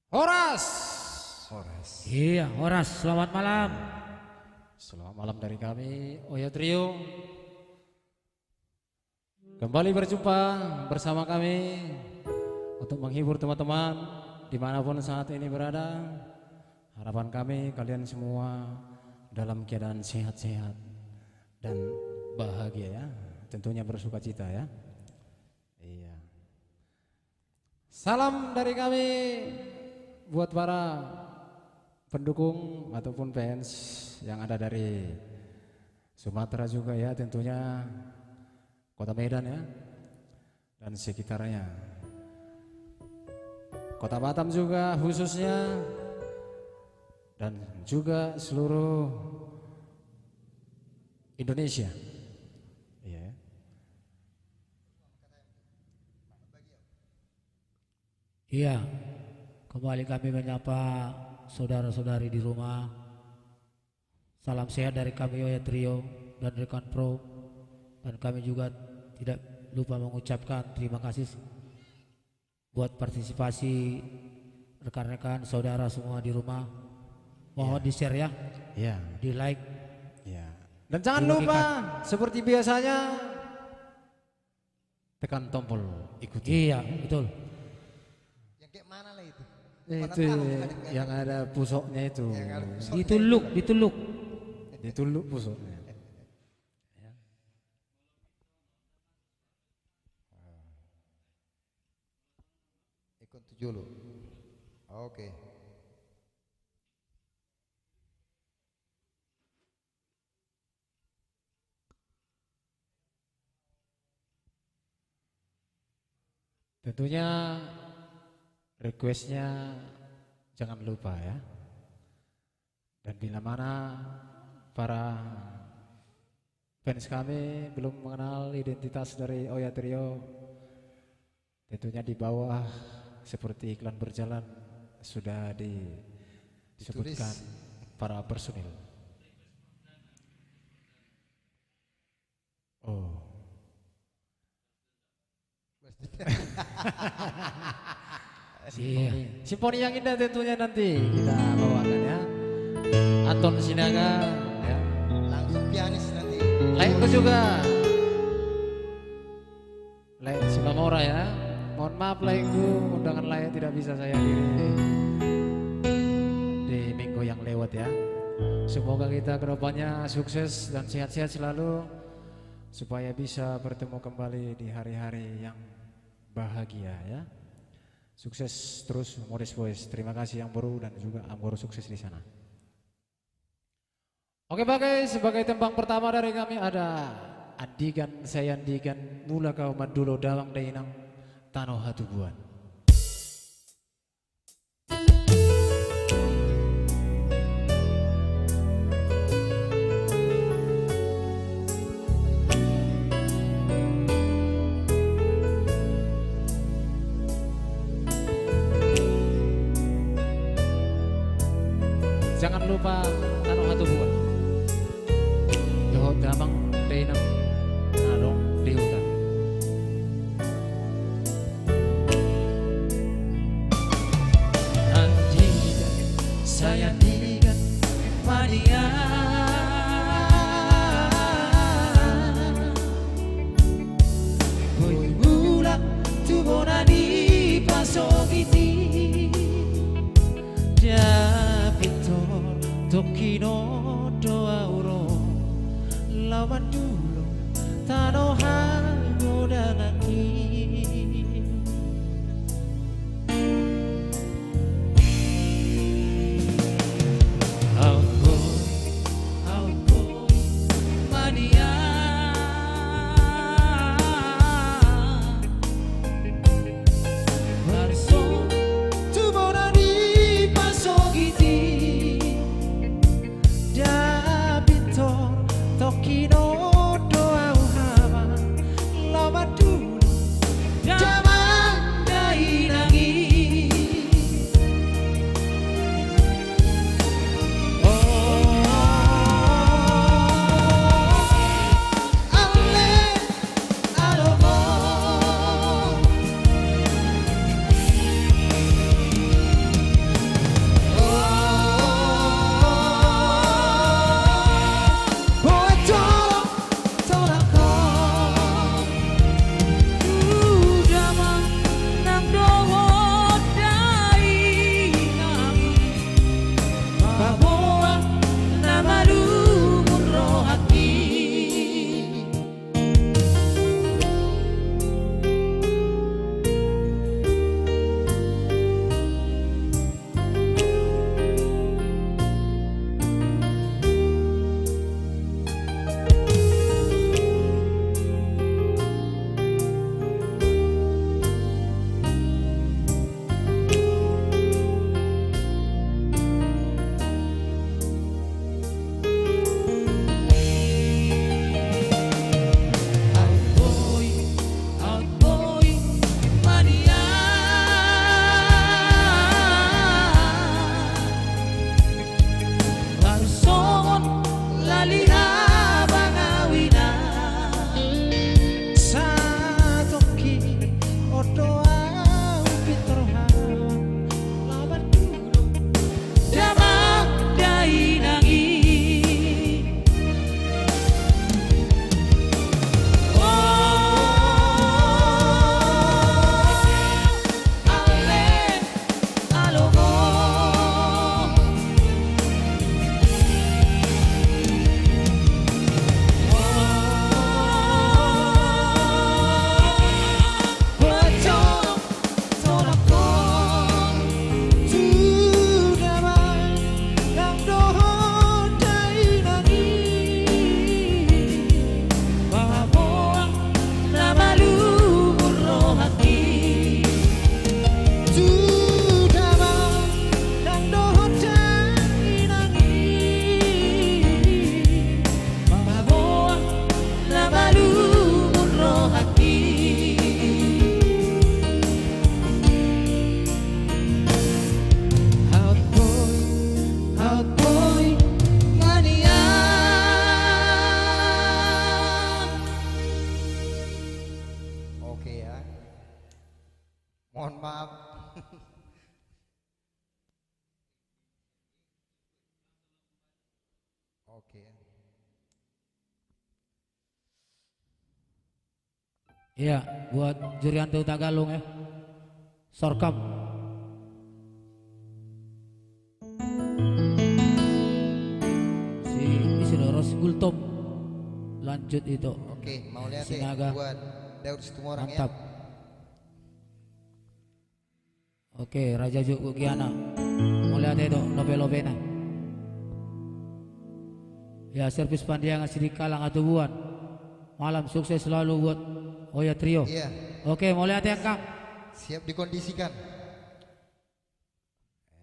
Horas. Horas. Iya, Horas, selamat malam. Selamat malam dari kami, Oya Trio. Kembali berjumpa bersama kami untuk menghibur teman-teman dimanapun saat ini berada. Harapan kami kalian semua dalam keadaan sehat-sehat dan bahagia ya. Tentunya bersuka cita ya. Iya. Salam dari kami buat para pendukung ataupun fans yang ada dari Sumatera juga ya, tentunya Kota Medan ya dan sekitarnya, Kota Batam juga khususnya, dan juga seluruh Indonesia. Iya. Iya, kembali kami menyapa saudara-saudari di rumah. Salam sehat dari kami Oya Trio dan rekan pro. Dan kami juga tidak lupa mengucapkan terima kasih buat partisipasi rekan-rekan saudara semua di rumah. Mohon di share ya, Iya. di like. Iya. Dan jangan lupa seperti biasanya tekan tombol ikuti. Iya, betul. Yang kayak mana lah itu? Itu yang ada pusoknya itu. Dituluk, dituluk. Dituluk pusoknya. Ikon 7 lo. Oke. Tentunya requestnya jangan lupa ya. Dan bila mana para fans kami belum mengenal identitas dari Oya Trio, tentunya di bawah seperti iklan berjalan sudah disebutkan para personil. Oh. Simfoni yang indah tentunya nanti kita bawakan ya. Anton Sinaga ya. Langsung pianis nanti. Lainku juga. Lain Sinamora ya. Mohon maaf lainku, undangan lain tidak bisa saya hadiri di minggu yang lewat ya. Semoga kita kedepannya sukses dan sehat-sehat selalu supaya bisa bertemu kembali di hari-hari yang bahagia ya. Sukses terus Modest Boys. Terima kasih yang baru dan juga Amboro sukses di sana. Oke bagai sebagai tembang pertama dari kami ada Andigan Sayandigan Mula Kau Mandulo Dawang Dainang Tano Hatubuan. Jangan lupa Tano Hatubuan. Yo damang Dainang Nadong Diutan. Sayandigan Maria Boy mula tubona di pasogiti Japito Tokino doa uro Lawan Mohon maaf. Oke. Iya, buat Jurianto Tagalong ya. Sorkam. Si Isidoro Gultom. Lanjut itu. Oke, mau lihat deh Sinaga. buat Daud Situmorang Mantap. ya. Oke, Raja Juku Giana. Mau lihat itu lobe-lobena. Ya, servis pandiangan Sidikalang Atubuan. Malam sukses selalu buat Oya Trio. Iya, Oke, mau lihat ya Kang. siap dikondisikan.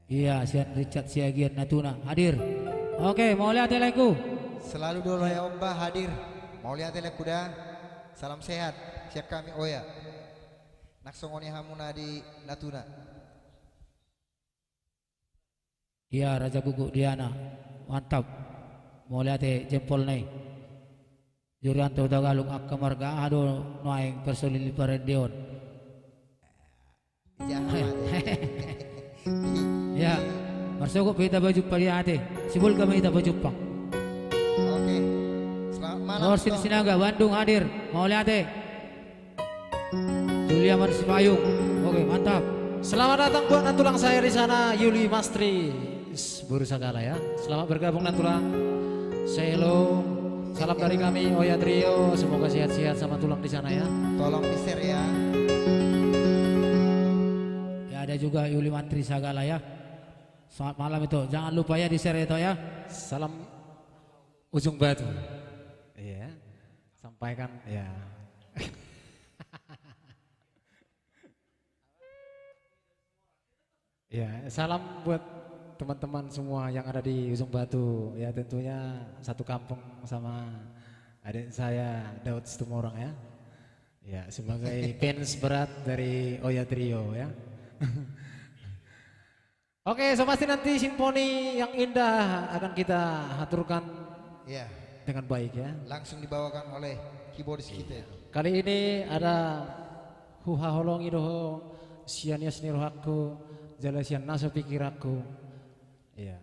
Iya, Sian Richard Siagian Natuna hadir. Oke, mau lihat ya lagu. Selalu dulu ya Omba hadir. Mau lihat ya kuda. Salam sehat. Siap kami Oya. Naksongoni hamuna di Natuna. Iya, Raja Gugu Diana. Mantap. Mau lihat ya jempol nih. Jurianto Tagalog Akamarga ado noaing personil Parendion. Jangan. Ya, masuk kita baju paliate. Sibul kami kita baju pang. Oke. Selamat malam. Norsin Toh. Sinaga Bandung hadir. Mau lihat ya. Juliaman Sipayung. Oke, mantap. Selamat datang buat Nantulang saya di sana, Yuli Mastri Buru Sagala ya. Selamat bergabung Nantulang. Say hello. Salam dari kami Oya Trio. Semoga sehat-sehat sama tulang di sana ya. Tolong di-share ya. Ya, ada juga Yuli Mantri Sagala ya. Selamat malam itu. Jangan lupa ya di-share itu ya. Salam ujung batu. Iya. Sampaikan ya. Ya, salam buat teman-teman semua yang ada di Ujung Batu. Ya, tentunya satu kampung sama adik saya Daud Situmorang ya. Ya, sebagai fans berat dari Oya Trio ya. Oke, so pasti nanti simfoni yang indah akan kita aturkan Iya. dengan baik ya. Langsung dibawakan oleh keyboardis kita itu. Kali ini ada Huha Holongi Doho Siania Senirohaku Jalasian Naso Pikiraku. Iya.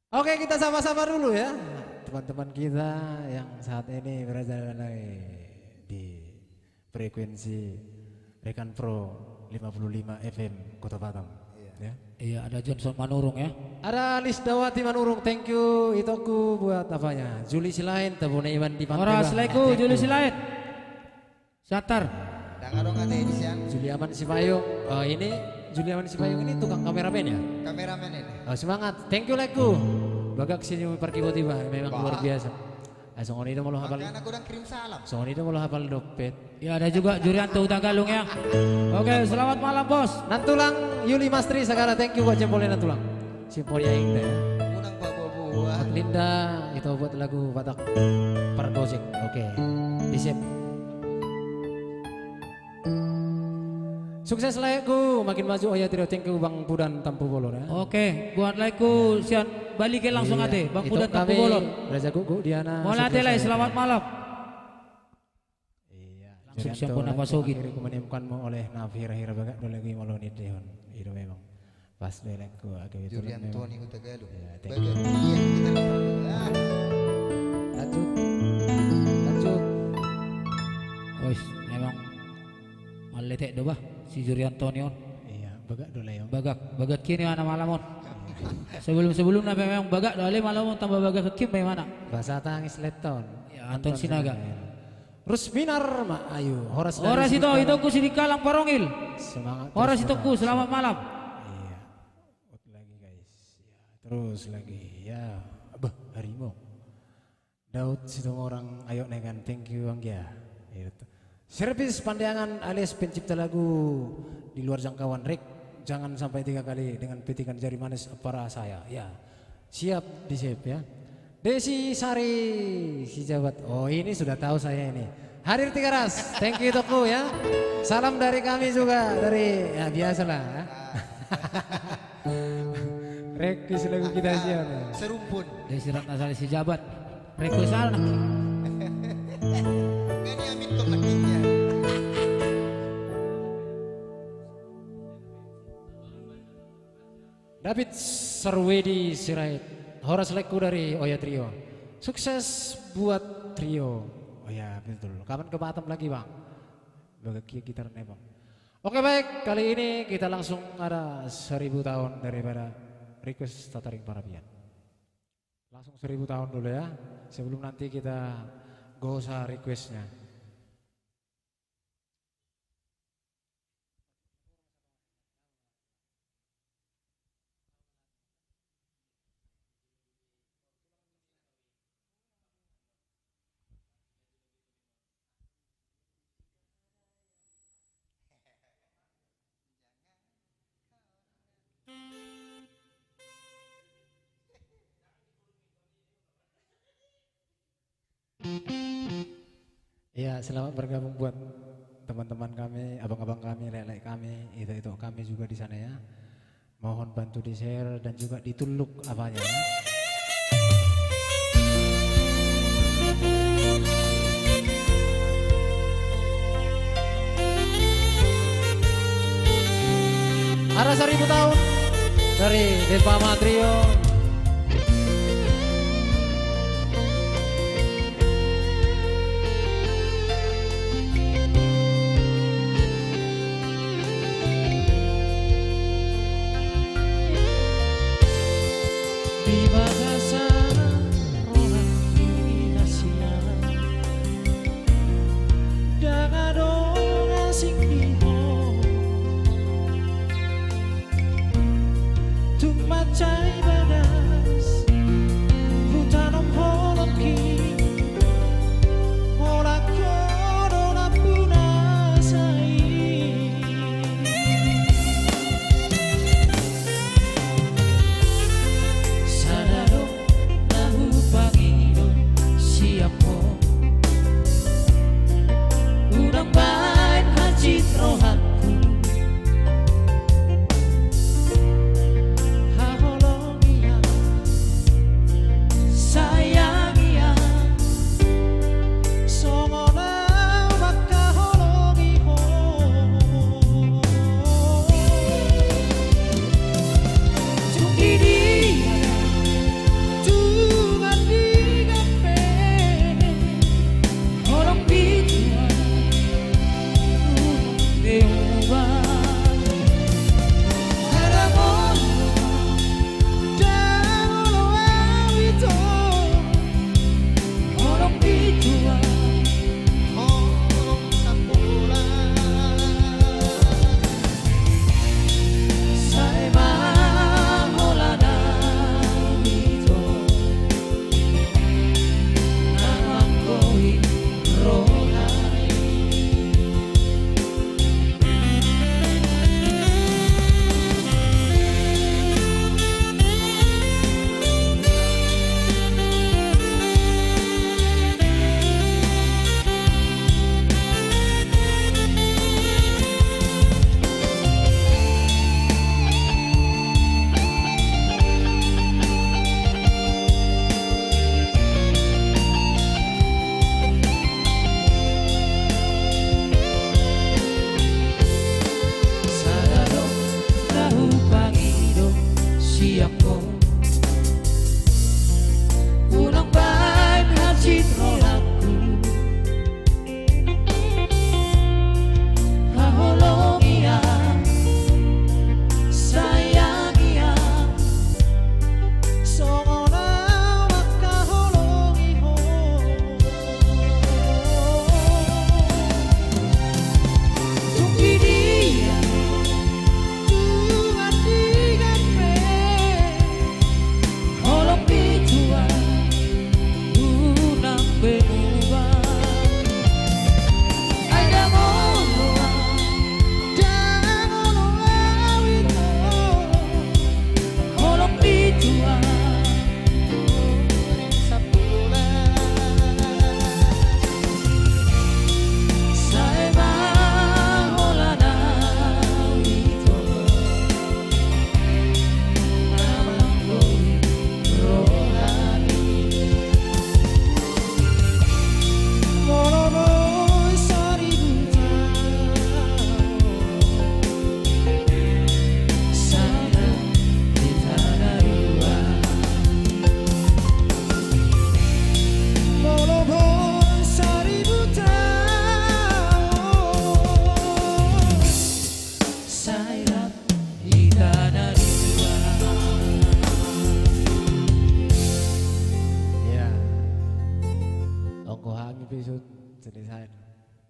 Oke, kita sama-sama dulu ya. Teman-teman kita yang saat ini berada di frekuensi Rekan Pro 55 FM Kota Batam. Ya. Iya, ada Johnson Manurung ya. Ada Lisdawati Manurung, thank you. Itu aku buat apanya? Juli Silain, Tabune Iwan di Pantai. Ora Seleku, Juli Silain. Satar. Dan ada nggak edis yang Juliaman Sipayung. Oh, ini Juliaman Sipayung ini tukang kameramen ya? kameramen ini. Oh, semangat. Thank you Leku. Bagak sini pergi tiba memang luar biasa. Song itu mau hafal. Makanya aku udah kirim salam. Song itu mau hafal dopet. Ya, ada juga Jurianto Tagalong ya. Oke, selamat malam bos. Nantulang Yuli Mastri segala thank you buat jempolnya Nantulang. Simponi yang indah ya. Unang buah-buah. Buat Linda itu buat lagu Batak Pergosek. Oke. Disip. Sukses lagu makin maju Oya Trio, thank you Bang Pudan Tampu Bolon ya. Oke, buat lagu sian balikin langsung Iya, ate Bang itu Pudan Tampu kami, Bolon. Raja Gugu Diana. Mau ate lah, selamat malam. Iya. Langsung siap pun apa sogi. Akhirnya menemukanmu oleh Nafir akhir bagak dua lagi malonit dehon. Itu memang pas delekku agak itu Julian memang. Tony Utagalu. Ya, thank Bagian iya kita lihat. Lanjut. Lanjut. Wis, memang maletek do bah si Jurianto nion. Iya, bagak dulu ya. Bagak kini mana malamon. Sebelum nabi memang bagak dole malamon tambah bagak ke kim mana? Bahasa tangis leton. Ya, Anton Sinaga. Rusminar ma ayo Horas dari Horas itu Singkalang. ku Sidikalang Parongil. Semangat. Horas terus, itu ku selamat malam. Iya. Ut lagi guys. Ya, terus lagi ya. Abah harimau. Daud Situmorang ayo nengan thank you Anggia. Itu. Servis pandangan alias pencipta lagu di luar jangkauan Rick. Jangan sampai 3 kali dengan petikan jari manis para saya. Ya. Siap di save ya. Desi Sari si Jabat. Oh, ini sudah tahu saya ini. Hadir Tiga Ras. Thank you Toku ya. Salam dari kami juga dari ya biasalah ya. Rek lagu kita siap. Ya. Serumpun. Desi Ratna Sari si Jabat. Request anak. Kan yamin kok meningnya. David Sarwedi Sirait, Horas Leku dari Oya Trio. Sukses buat trio. Oh ya betul. Kapan ke Batam lagi bang? Bagi gitarnya bang. Oke baik, kali ini kita langsung ada 1000 tahun daripada request Tataring Parabian. Langsung 1000 tahun dulu ya, sebelum nanti kita go usah requestnya. Ya, selamat bergabung buat teman-teman kami, abang-abang kami, lelek kami, itu kami juga di sana ya. Mohon bantu di share dan juga dituluk apanya ya. Ada 1000 tahun dari Devama Trio. Di bahasa orang Indonesia dengan orang asing biho tung macai badan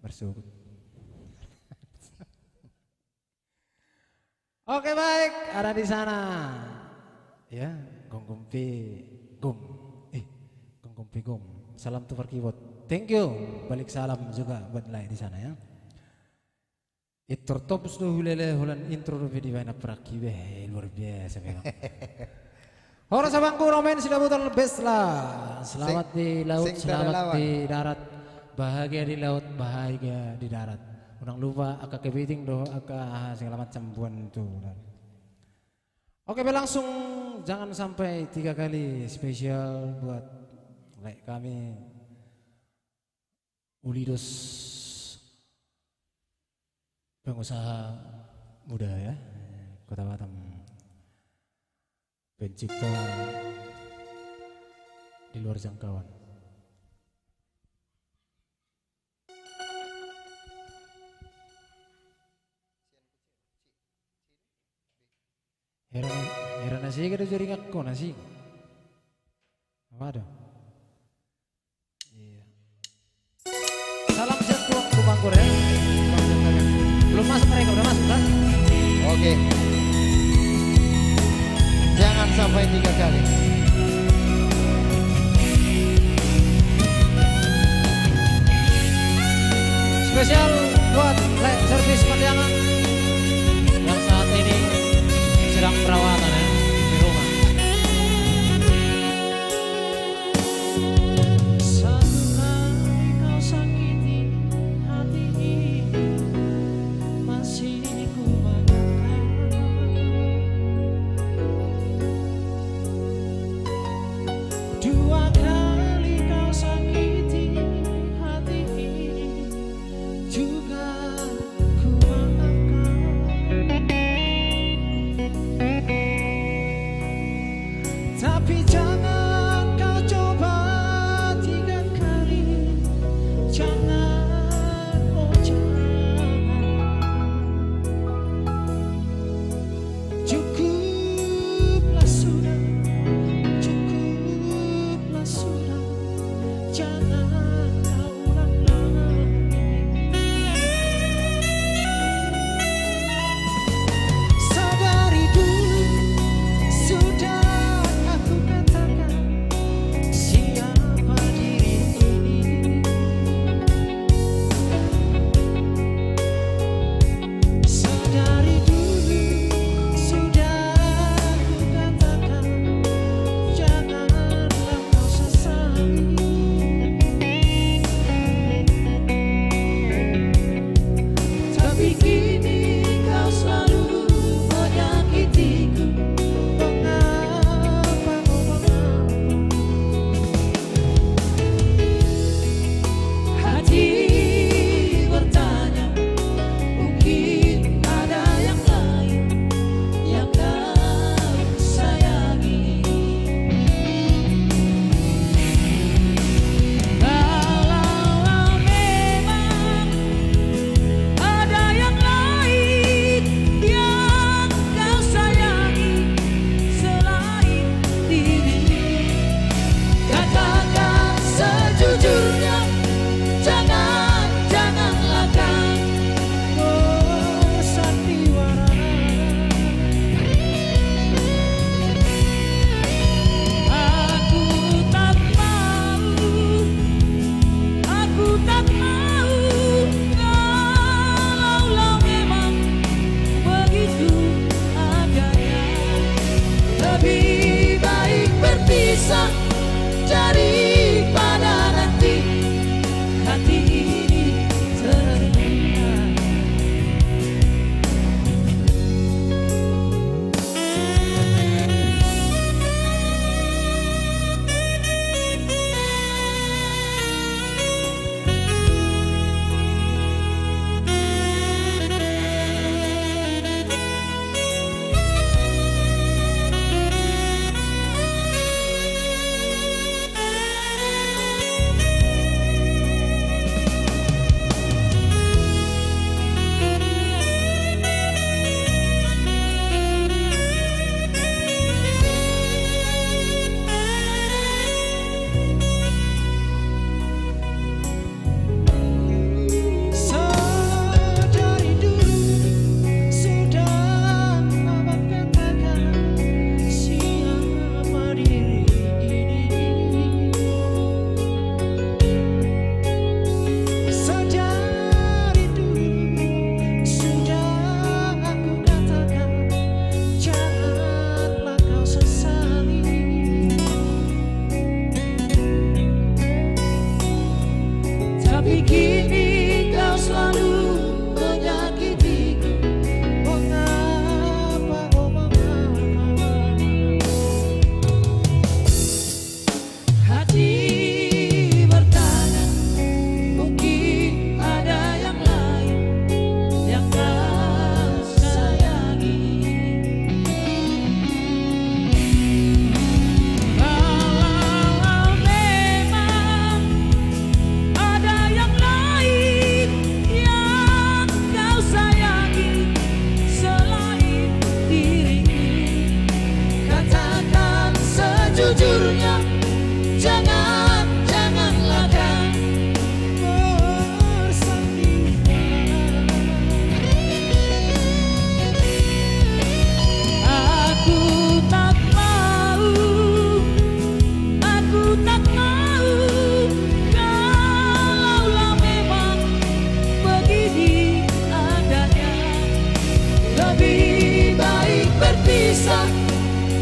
bersyukur. Oke baik, ada di sana. Ya, gong gumpi gum. Gong gumpi gum. Salam tukar keyboard. Thank you. Balik salam juga buat Lai di sana ya. Itu top sudah hulele hulan intro di mana prakibe luar biasa memang. Orang sabangku romen sudah putar best lah. Selamat di laut, selamat di darat. Bahagia di laut, bahagia di darat. Jangan lupa aka kepiting doh, aka segala macam buan itu. Oke, langsung jangan sampai 3 kali spesial buat like kami Ulidos, pengusaha muda ya, Kota Batam, pencipta di luar jangkauan. Heran nasi kada jadi ngako nasi. Apa ada? Iya. Salam sehat tuang Bangkur ya. Belum masuk mereka, udah masuk kan? Oke. Jangan sampai 3 kali. Spesial buat servis Pandiangan yang saat ini sedang perawatan ya di rumah. Satu kali kau sakiti hati ini masih ku bayangkan. Dua kali kau sakiti hati ini juga ku maafkan.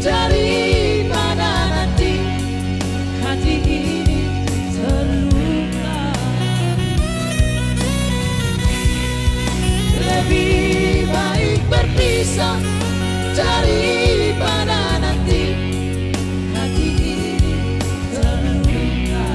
daripada nanti hati ini terluka. Lebih baik berpisah daripada nanti hati ini terluka.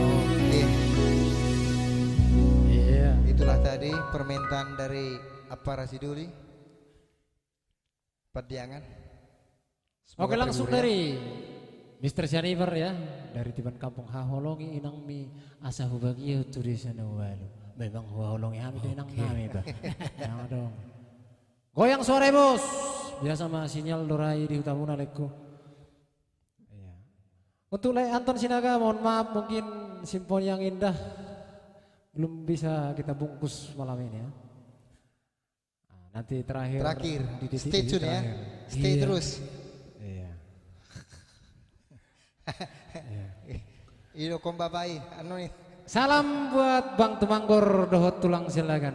Oke, Iya. itulah tadi permintaan dari Apa Rasiduli Padiangan. Semoga Oke, langsung terhibur ya. dari Mr. Janiver ya, dari Tiban Kampung Haholongi inang mi asa hubagi tulisan walu. Memang haholongi hamid inang nami bah. Yang dong. Goyang sore bos. Biasa mah sinyal dorai di utamuna lekku. Iya. Untuk Le Anton Sinaga, mohon maaf mungkin simponi yang indah belum bisa kita bungkus malam ini ya. Nah, nanti terakhir di titik Stay tune ya. terakhir. Stay Iya. terus. Iya. Iyo kombabai anu nih. Salam buat Bang Tumanggor dohot tulang silakan.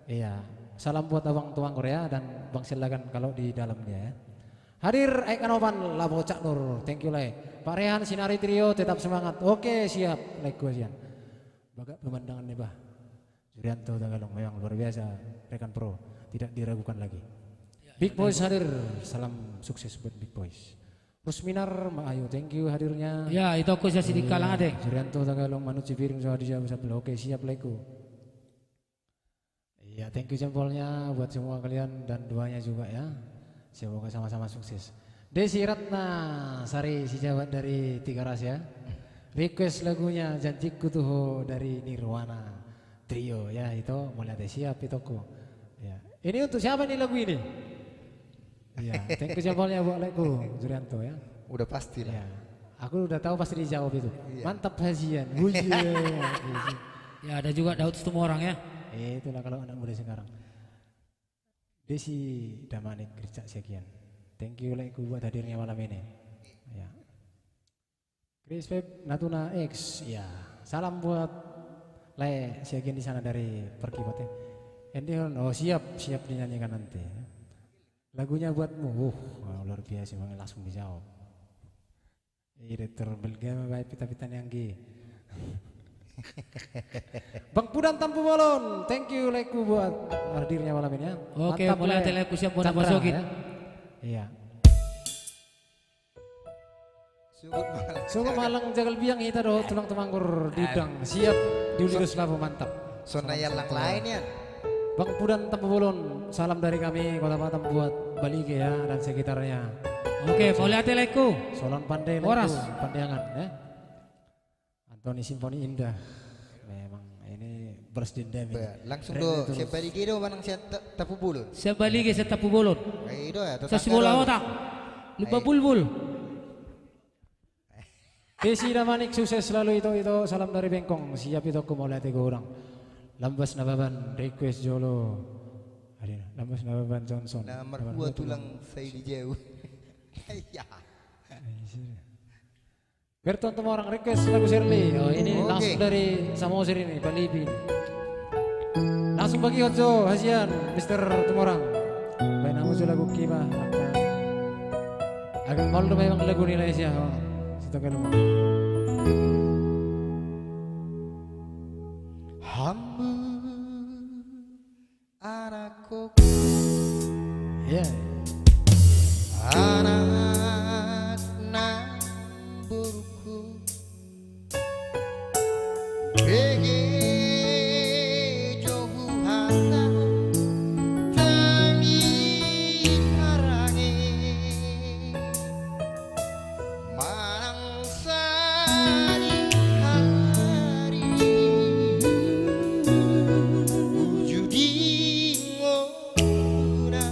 Iya. Salam buat Abang Tumanggor ya dan Bang silakan kalau di dalamnya ya. Hadir Aikanovan Labo Cak Nur. Thank you Le. Pak Rehan Sinari Trio tetap semangat. Oke siap. Like gua sian. Baga pemandangan nih bah. Jurianto Tagalong memang luar biasa. Rekan Pro tidak diragukan lagi. Big Boys hadir. Salam sukses buat Big Boys. Rusminar Ayu, thank you hadirnya. Ya, itu aku saya sidik kalang adek. Jurianto Tagalong Manu Cipiring Soal dijawab sebelah. Oke siap Leku. Iya thank you jempolnya buat semua kalian dan doanya juga ya. Semoga sama-sama sukses. Desi Ratna Sari si Jawa dari Tiga Ras ya. Request lagunya Janjiku Tuh dari Nirwana Trio ya itu mulai siap itu ku. Ya. Ini untuk siapa nih lagu ini? Iya, thank you jempolnya buat Leku Jurianto ya. Udah pasti lah. Ya, aku udah tahu pasti dijawab itu. Iya. Mantap hajian. Wujud. Ya, ada juga Daud semua orang ya. Itulah kalau anak muda sekarang. Desi Damanik Gercak sekian. Thank you Leku buat hadirnya malam ini. Ya. Chris Feb Natuna X. Ya. Salam buat Le sekian di sana dari Perkipot ya. Endion, oh siap dinyanyikan nanti. Lagunya buatmu. Luar biasa banget langsung dijawab. Direktur Belga baik pita-pitan yang G. Bang Pudan Tampu Bolon, thank you Leku buat hadirnya malam ini ya. Oke, Mantap, mulai Le. teleku siap buat Cakra, masukin. ya. Iya. Sugut malam. Sungguh malang jagal biang kita doh tulang temanggur didang siap diulirus labu mantap. Sonaya yang lain ya. Bang Pudan Tampu Bolon, salam dari kami Kota Batam buat Balige ya dan sekitarnya. Oke, mulai teleku. Solon Pandai Leku, Horas. Pandiangan ya. Antoni Simfoni Indah. Memang ini bersedendam ini. Langsung Keren do itu. siapa di kiro manang siap tapu bulun. Saya balik ke Tapu Bolon. Kayak itu ya. Saya sebola otak. Lupa bulbul. Desi Damanik sukses selalu itu salam dari Bengkong siap itu aku mau lihat tiga orang. Lambas Nababan request Jolo. Ada Lambas Nababan Johnson. Nomor dua tulang saya di jauh. Iya. Berton temu orang request lagu Shirley. Oh ini Oke. langsung dari Samosir ini Balibi. Langsung bagi Hojo Hajian Mr. Tumorang. Baik namu lagu Kima. Agak malu memang lagu nilai sih. Situ kan Hamba anakku ya. anak namburku Bege jauh hata tangi harangi Manang sani hari Wujudi ngona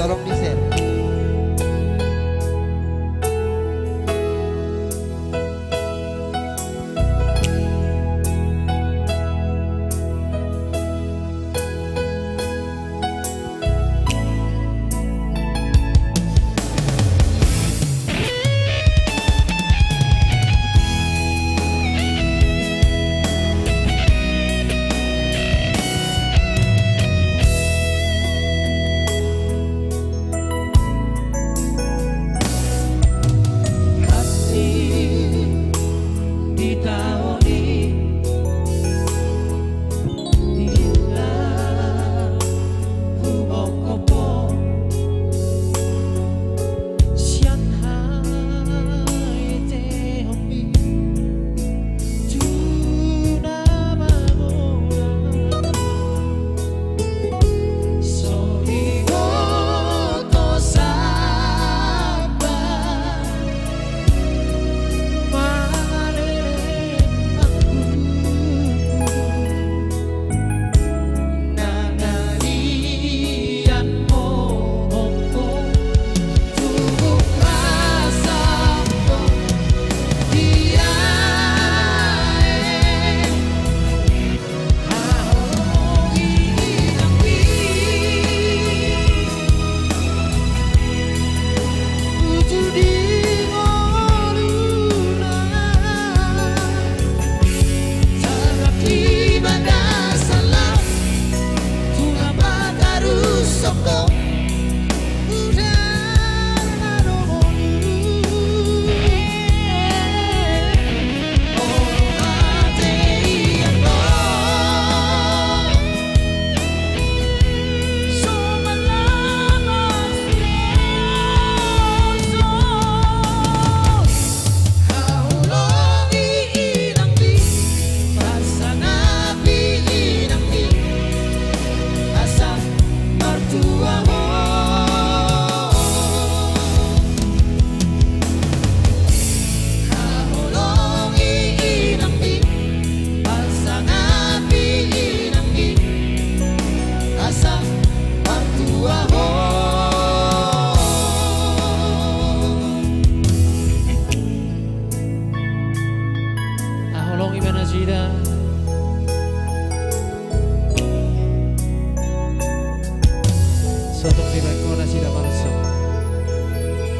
Tolong di-share.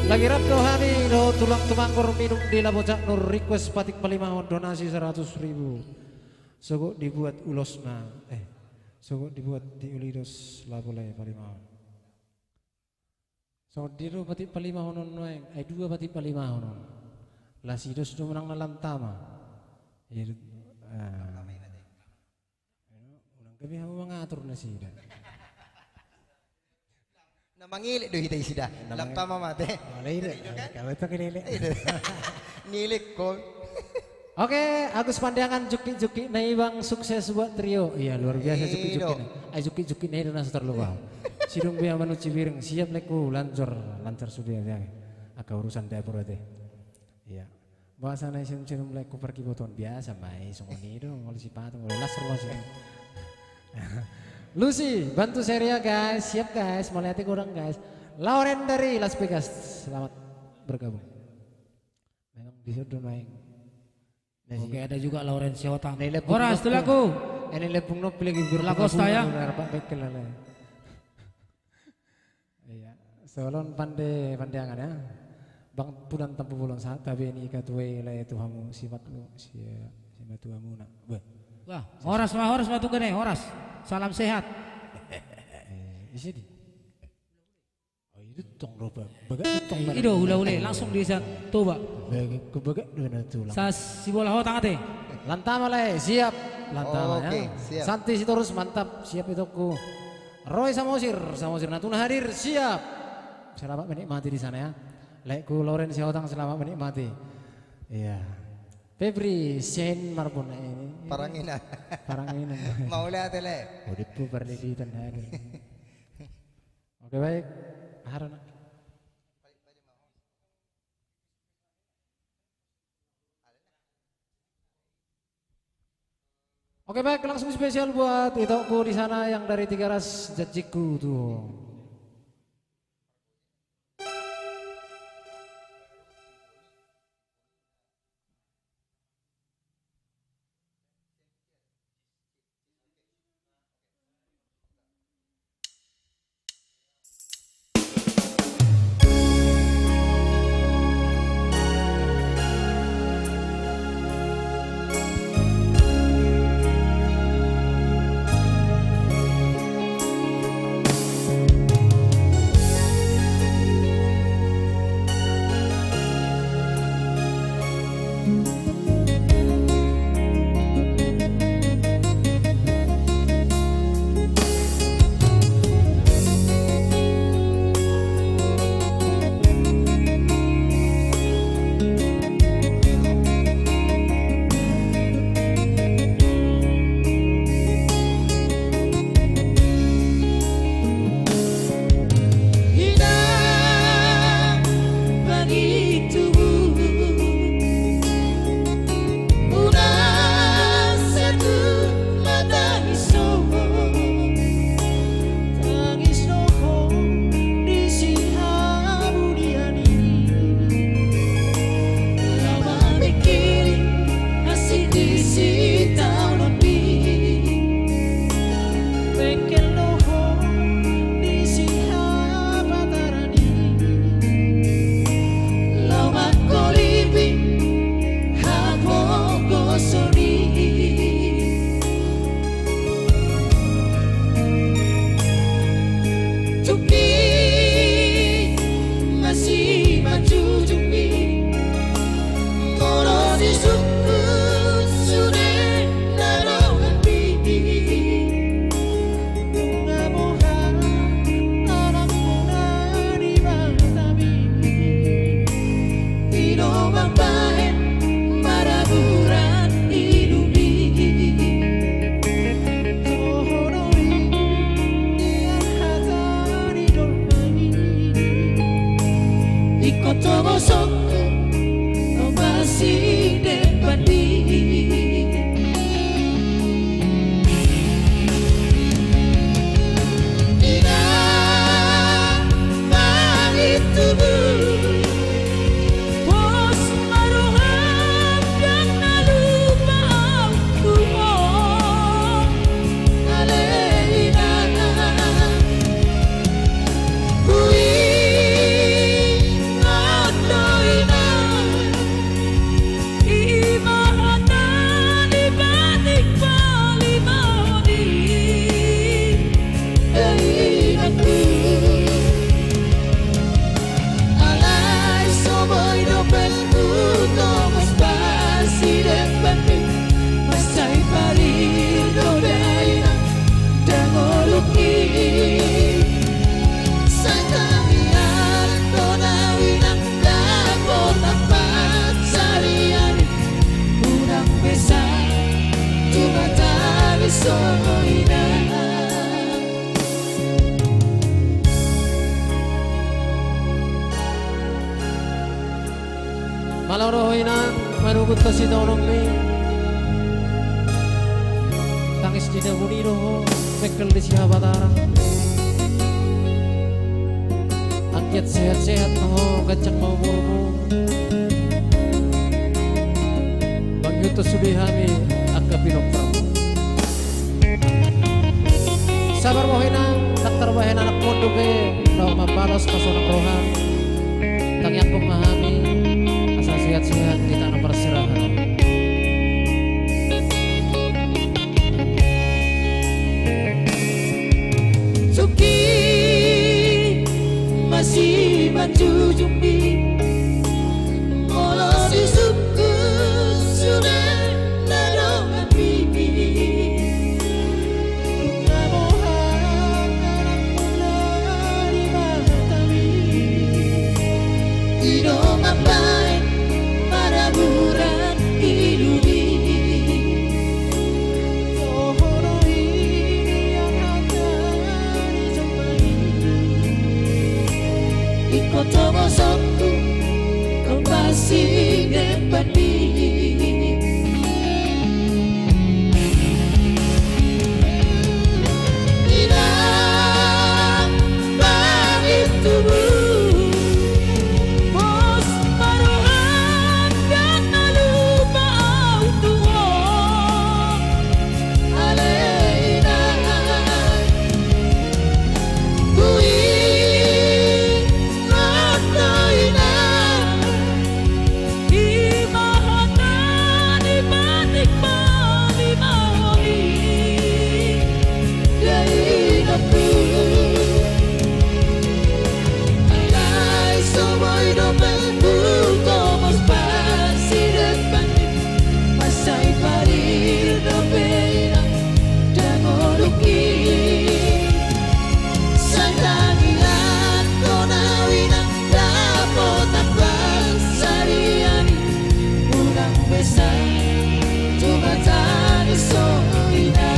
Lagi rap rohani do tulang tumangkur minum di labocak nur request patik palimahon donasi 100.000. Sogok dibuat ulosna sogok dibuat di ulidos labole palimahon. So diru patik palimahon noeng dua patik palimahon. Lasidos do menang nalam tama. Unang kami hamu mengatur nasi dah. Mangilik do hita isida. Lam tama mate. Oleh kau itu kelilik. Nilik kol. Oke, Agus Pandangan juki-juki nih bang sukses buat trio. Iya luar biasa juki-juki nih. Juki-juki nih dan terlupa. Sidung biar manuci bireng siap leku lancar sudah ya. Agak urusan dapur aja. Iya. Bahasa nih sidung leku pergi boton biasa mai sungguh dong kalau si patung oleh las rumah sini. Lucy, bantu Seria guys, siap guys, mau lihat kurang guys. Lauren dari Las Vegas, selamat bergabung. Memang disuruh naik. Oke, ada juga Lauren Siotang. Horas tuh lagu. Ini lepung no pilih berlaku saya. Iya, solon pandangan ya. Bang punan tampu bulan saat tapi ini katwe lah itu kamu sifatmu siapa tuamu nak. Wah, horas batu gede, horas. Salam sehat. Isi di. Oh itu tong roba. Baga tong. Ido ule langsung di sana. Coba. Kebaga dua tulang. Sas si bola ho tangate. Lantama le, siap. Lantama Oke, ya. siap. Santi terus mantap, siap itu ku. Roy Samosir Natuna hadir, siap. Selamat menikmati di sana ya. Lekku Lauren Siotang selamat menikmati. Iya. Febri Sen Marbon ini. Parangina. Mau lihat le. Udah pu perliditan hari. Oke baik. Haruna. Oke baik, langsung spesial buat itoku di sana yang dari Tiga Ras Jajiku tuh. Kota bosokku kau masih depan diri. Tidak bagi tubuh bos maruhan dan lupa aku alena kui ngodoina imahana di batik palimoni aku alai soboy dobel puto mas basi depati masai parir dobeina dangoluki sakamian tonawina dapot tempat sariani unang besa cuma tali soina. Kalau rohina manugut ka si Donong ni tangis di dahuni roho mekel di siya batarang angkat sehat-sehat mo gacak mo bang yuto sudihami akka pinokram sabar mohina naktar bahen anak mondo ke daw mabalos pasonang rohan tangyak pemahami asal sehat-sehat di tanah perserahan. Suki masih menjunjungi walau si suku sudah nolong pipi namohan anak mulai matami idong apai para buran hidupi tohoro ini yang akan dijumpai di kota bosokku kau masih depan diri. Tidak bagi tubuh bos maruhan dan lupa auto alena kui ngodoina imahana di batik palimoni dari aku alai soboy dobel puto mas basi depan masai parir dobeina dangoluki sandangilan tonawina dapot tempat sariani unang besa cuma tani soina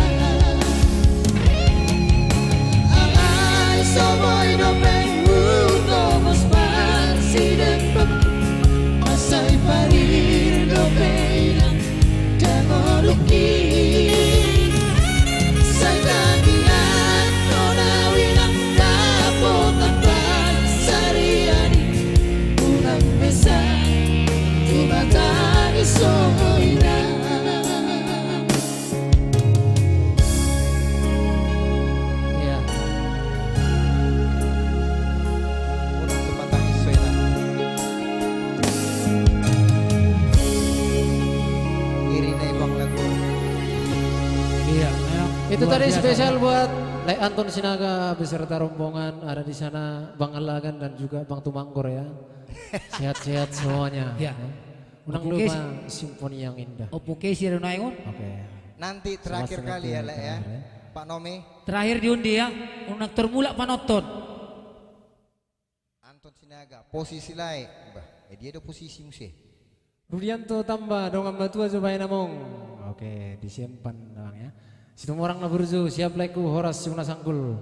alai soboy dobel puto mas basi depan masai parir dobeina dangoluki sandangilan tonawina dapot tempat sariani unang besa cuma tani soina. Ya, Unang tumatangis soina. Iri na ibang lagu. Iya, itu tadi spesial buat Lek Anton Sinaga beserta rombongan ada di sana, Bang Alagan dan juga Bang Tumangkor ya. Sehat-sehat semuanya. Ya. Unang Oke, lupa simfoni yang indah. Oke si Renaingon. Oke. Nanti terakhir Salah kali ya satu Lek yang ya. terakhir Pak Nomi, Terakhir diundi ya, unang termula panoton. Anton Sinaga, posisi lain. Bah, dia ada posisi musik. Rudianto tambah dongam batua supaya namong. Oke, disimpan Bang ya. Situ orang naburzu siap leku Horas Sungna Sangkul.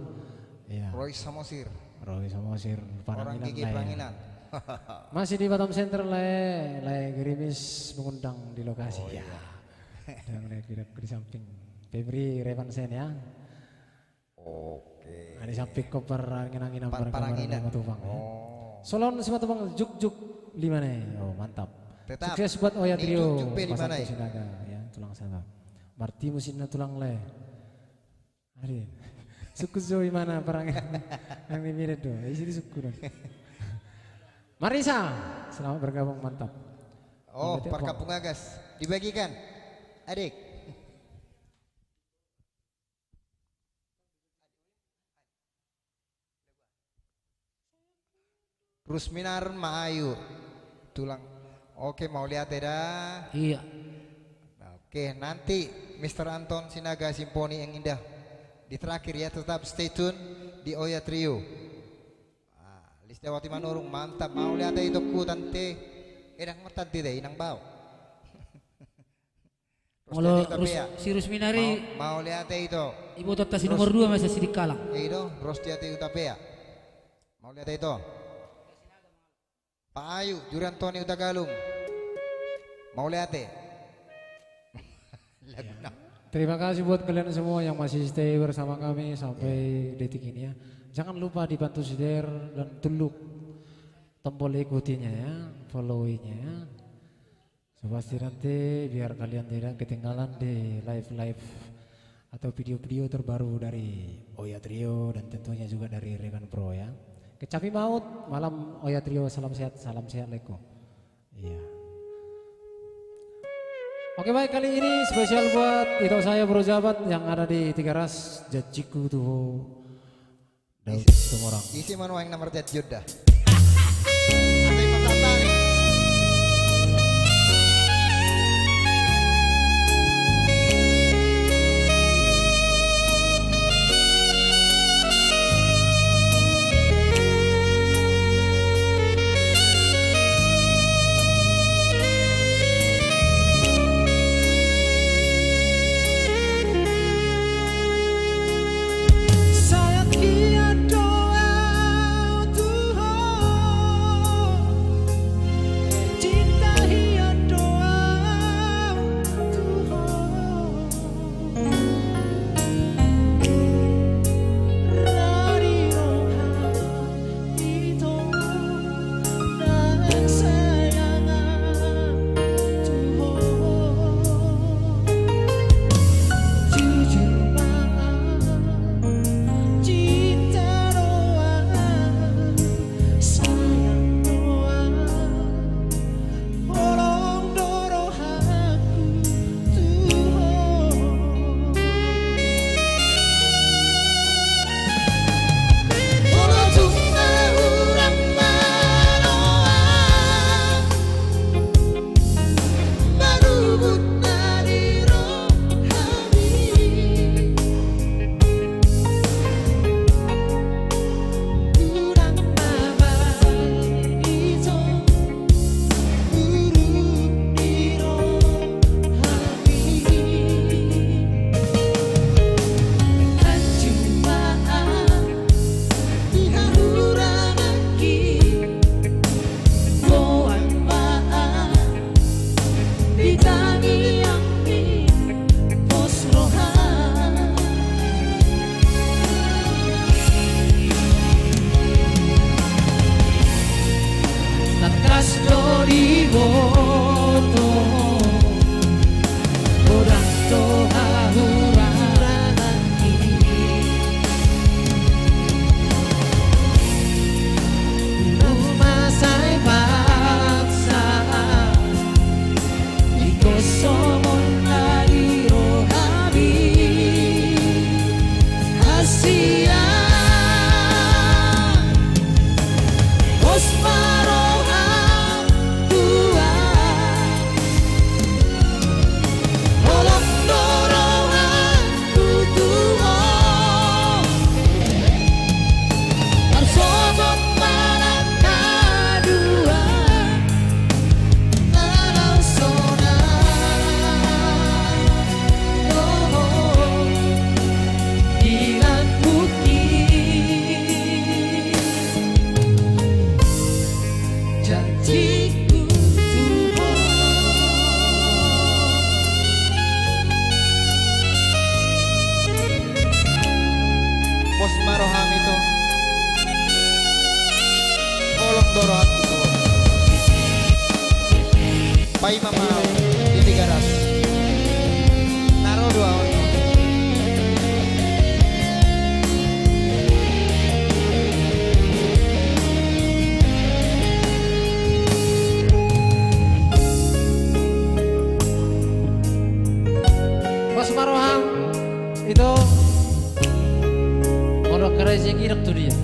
Ya. Roy Samosir, Roy Samosir orang Pananginan gigi lah ya. Panginan. Masih di Batam Center le gerimis mengundang di lokasi ya. Dan le di samping Febri Revansen ya. Oke. Ada samping koper angin-anginan Paranginan. Matubang. Ya. Oh. Solon Matubang juk lima nih. Oh mantap. Tetap. Sukses buat Oya Ini Trio. juk di mana ya? Sinaga ya tulang sana. Marti musinna tulang le. Hari. Suku Zoe mana perangnya? Yang mirip tuh. Isi suku dong. Marisa, selamat bergabung mantap. Oh, perkapung agas dibagikan, adik. Rusminarun Maayu, tulang. Oke, mau lihat ya? Iya. Oke, nanti Mr. Anton Sinaga Simponi yang indah. Di terakhir ya, tetap stay tune di Oya Trio. Listiawati Manurung mantap, mau lihat itu ku tante enang tante deh inang bau. Kalau si Rusminari mau lihat itu ibu totasi nomor 2 masih sidik kalang. itu Rostiati Utapea mau lihat itu Pak Ayu Jurantoni Utagalung mau lihat Terima kasih buat kalian semua yang masih stay bersama kami sampai detik ini ya. Jangan lupa dibantu share dan tuluk tombol ikutinya ya, follow-nya ya. So, pasti nanti biar kalian tidak ketinggalan di live atau video-video terbaru dari Oya Trio dan tentunya juga dari Rekan Pro ya. Kecapi maut malam Oya Trio, salam sehat Leko. Iya. Oke baik, kali ini spesial buat itu saya Bro Jabat yang ada di Tigaras Jajiku tuh. Daud Tumorang. Isi mana yang nomor jajud dah. Saya kia doa Tuhan Doro Hatu Pai Mama di Tiga Ras Naro dua Mas Maroham itu orang kerja girak tuh dia.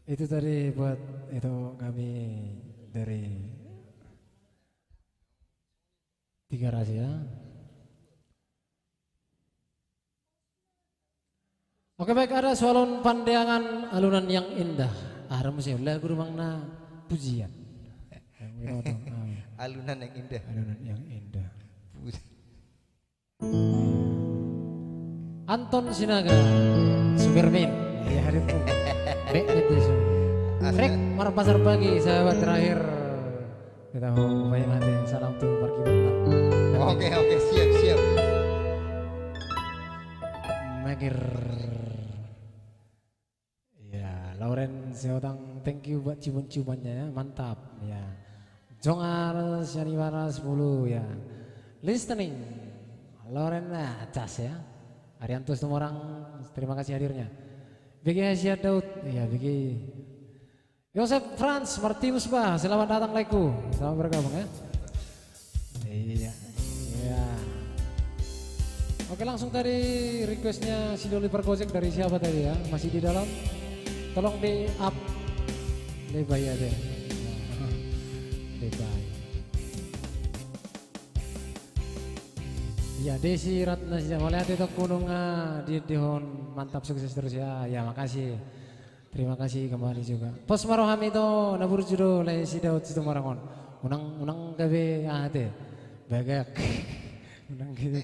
Itu tadi buat itu kami dari Tiga Ras ya. Oke baik, ada soalon pandangan alunan yang indah. Musim lagu rumangna pujian. Alunan yang indah. Alunan yang indah. Anton Sinaga, Superman. Ya hari itu. Baik itu. Rek Mar Pasar Pagi, sahabat terakhir. Kita mau bayang hati salam tuh parkiran. Oke siap. Magir. Ya, Lauren Seotang, thank you buat ciuman-ciumannya ya, mantap ya. Jongar Syaniwara 10 ya. Listening. Lauren Cas ya. Arianto semua orang, terima kasih hadirnya. Bagi Asia Daud, ya bagi Yosef Franz Martinus Bah, selamat datang Laiku, selamat bergabung ya. Iya. Oke langsung tadi requestnya si Doli Pergojek dari siapa tadi ya, masih di dalam, tolong di up, lebay aja, lebay. Ya Desi Ratna melihat itu gunung di Dihon, mantap sukses terus ya. Ya makasih, terima kasih kembali juga. Pos Maroham itu nabur judo lay si Daud situ marangon. Unang gabe ate bagak. Unang gitu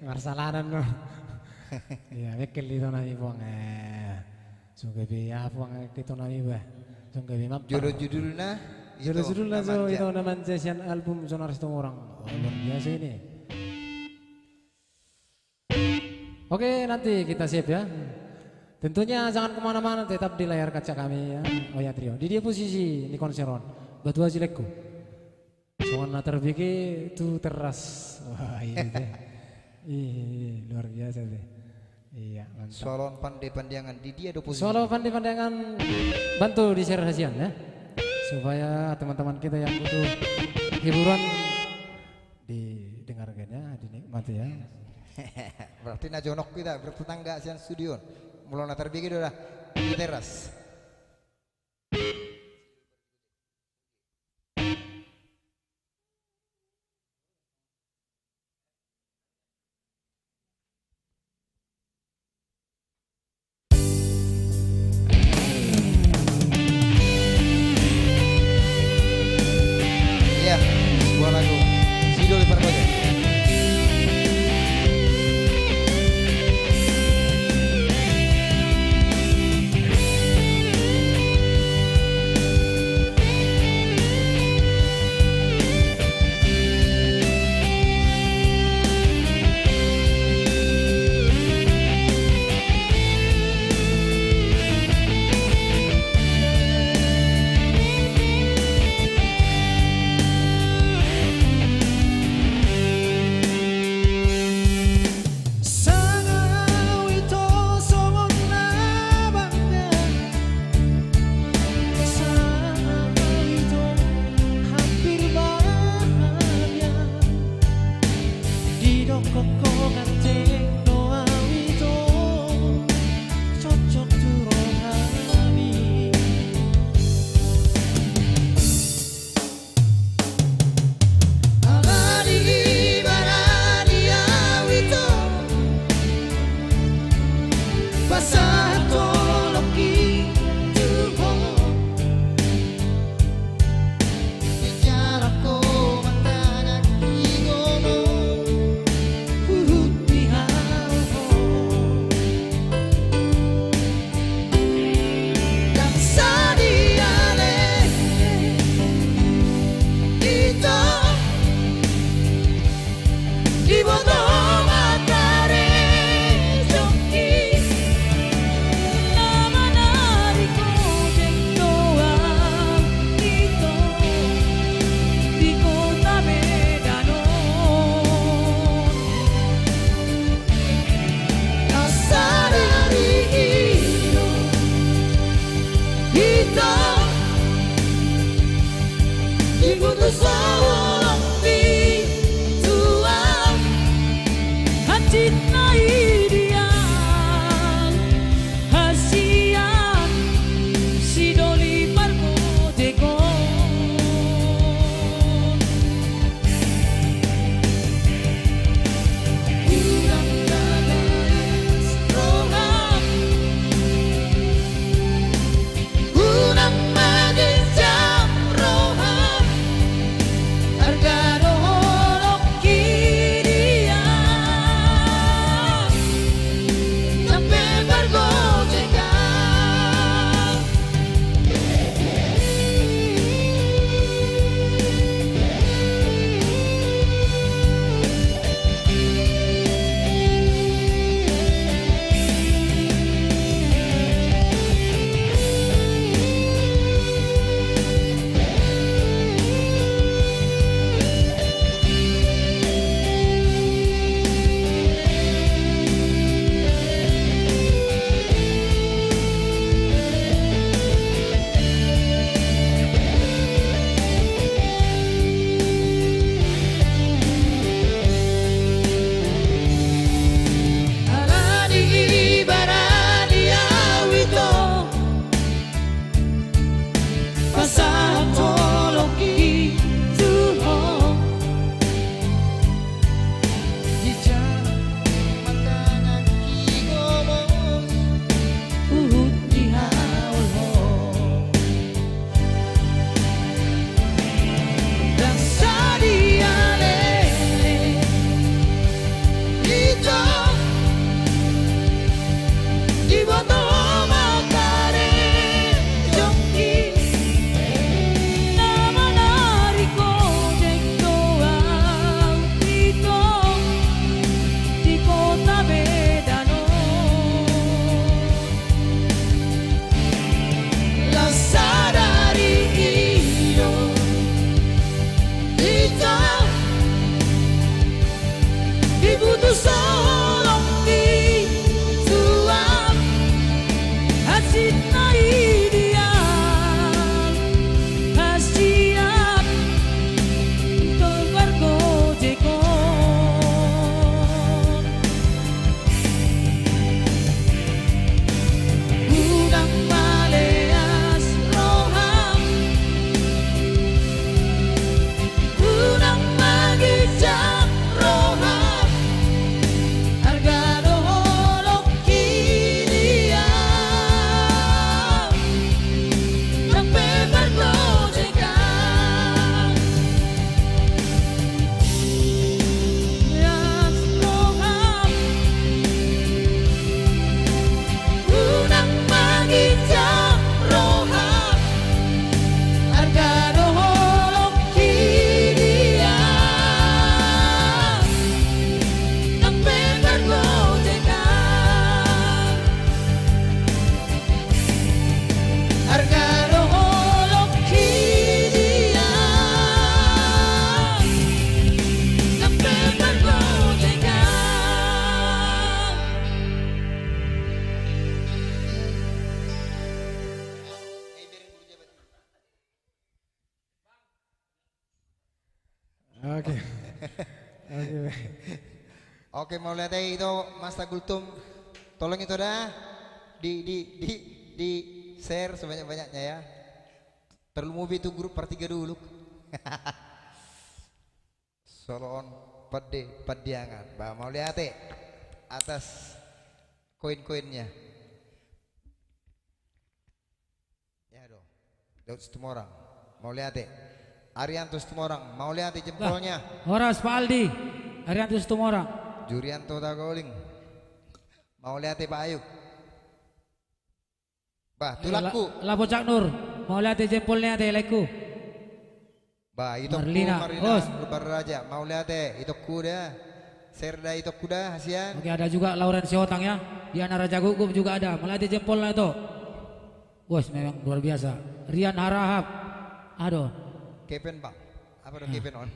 ngarsalanan no. Iya, mikir itu nami buang sungguh biaya buang itu nami bah, sungguh biaya map. Judul-judulnya Judul-judulnya so itu nama jasian album Sonar Setengah Orang. Luar biasa ini. Oke, nanti kita siap ya. Tentunya jangan kemana-mana, tetap di layar kaca kami ya. Oh ya Trio, di dia posisi di konseron. Batu Hajileku. Soalnya terbiki itu teras. Wah iya deh. Ih, luar biasa deh. Iya, mantap. Solon pandai pandangan di dia 20. Solo pandai pandangan bantu di share hasian ya. Supaya teman-teman kita yang butuh hiburan didengarkan ya, dinikmati ya. Berarti najonok kita bertetangga sian studio. Mulai terbiki udah di teras. Iya, sebuah lagu Sido Liverpool. Oke. Oke. Oke, mau lihat itu Mas Tagultum, tolong itu dah di share sebanyak-banyaknya ya. Terlalu movie itu grup pertiga dulu. Solon pediangan. Bah, mau lihat atas koin-koinnya. Ya dong. Daud Situmorang. Mau lihat Arianto Situmorang. Mau lihat jempolnya. Horas Pak Aldi, Arianto Situmorang. Jurianto Tagoling. Mau lihat Pak Ayub. Bah, tulaku. Lapo Cak Nur, mau lihat jempolnya teh leku. Bah, itu Marlina, Raja. Mau lihat itu kuda. Serda itu kuda hasian. Oke, ada juga Lauren Siotang ya. Diana Raja Gugup juga ada. Melatih jempolnya itu. Bos memang luar biasa. Rian Harahap. Aduh. Kepen bang. Apa dong kepen on?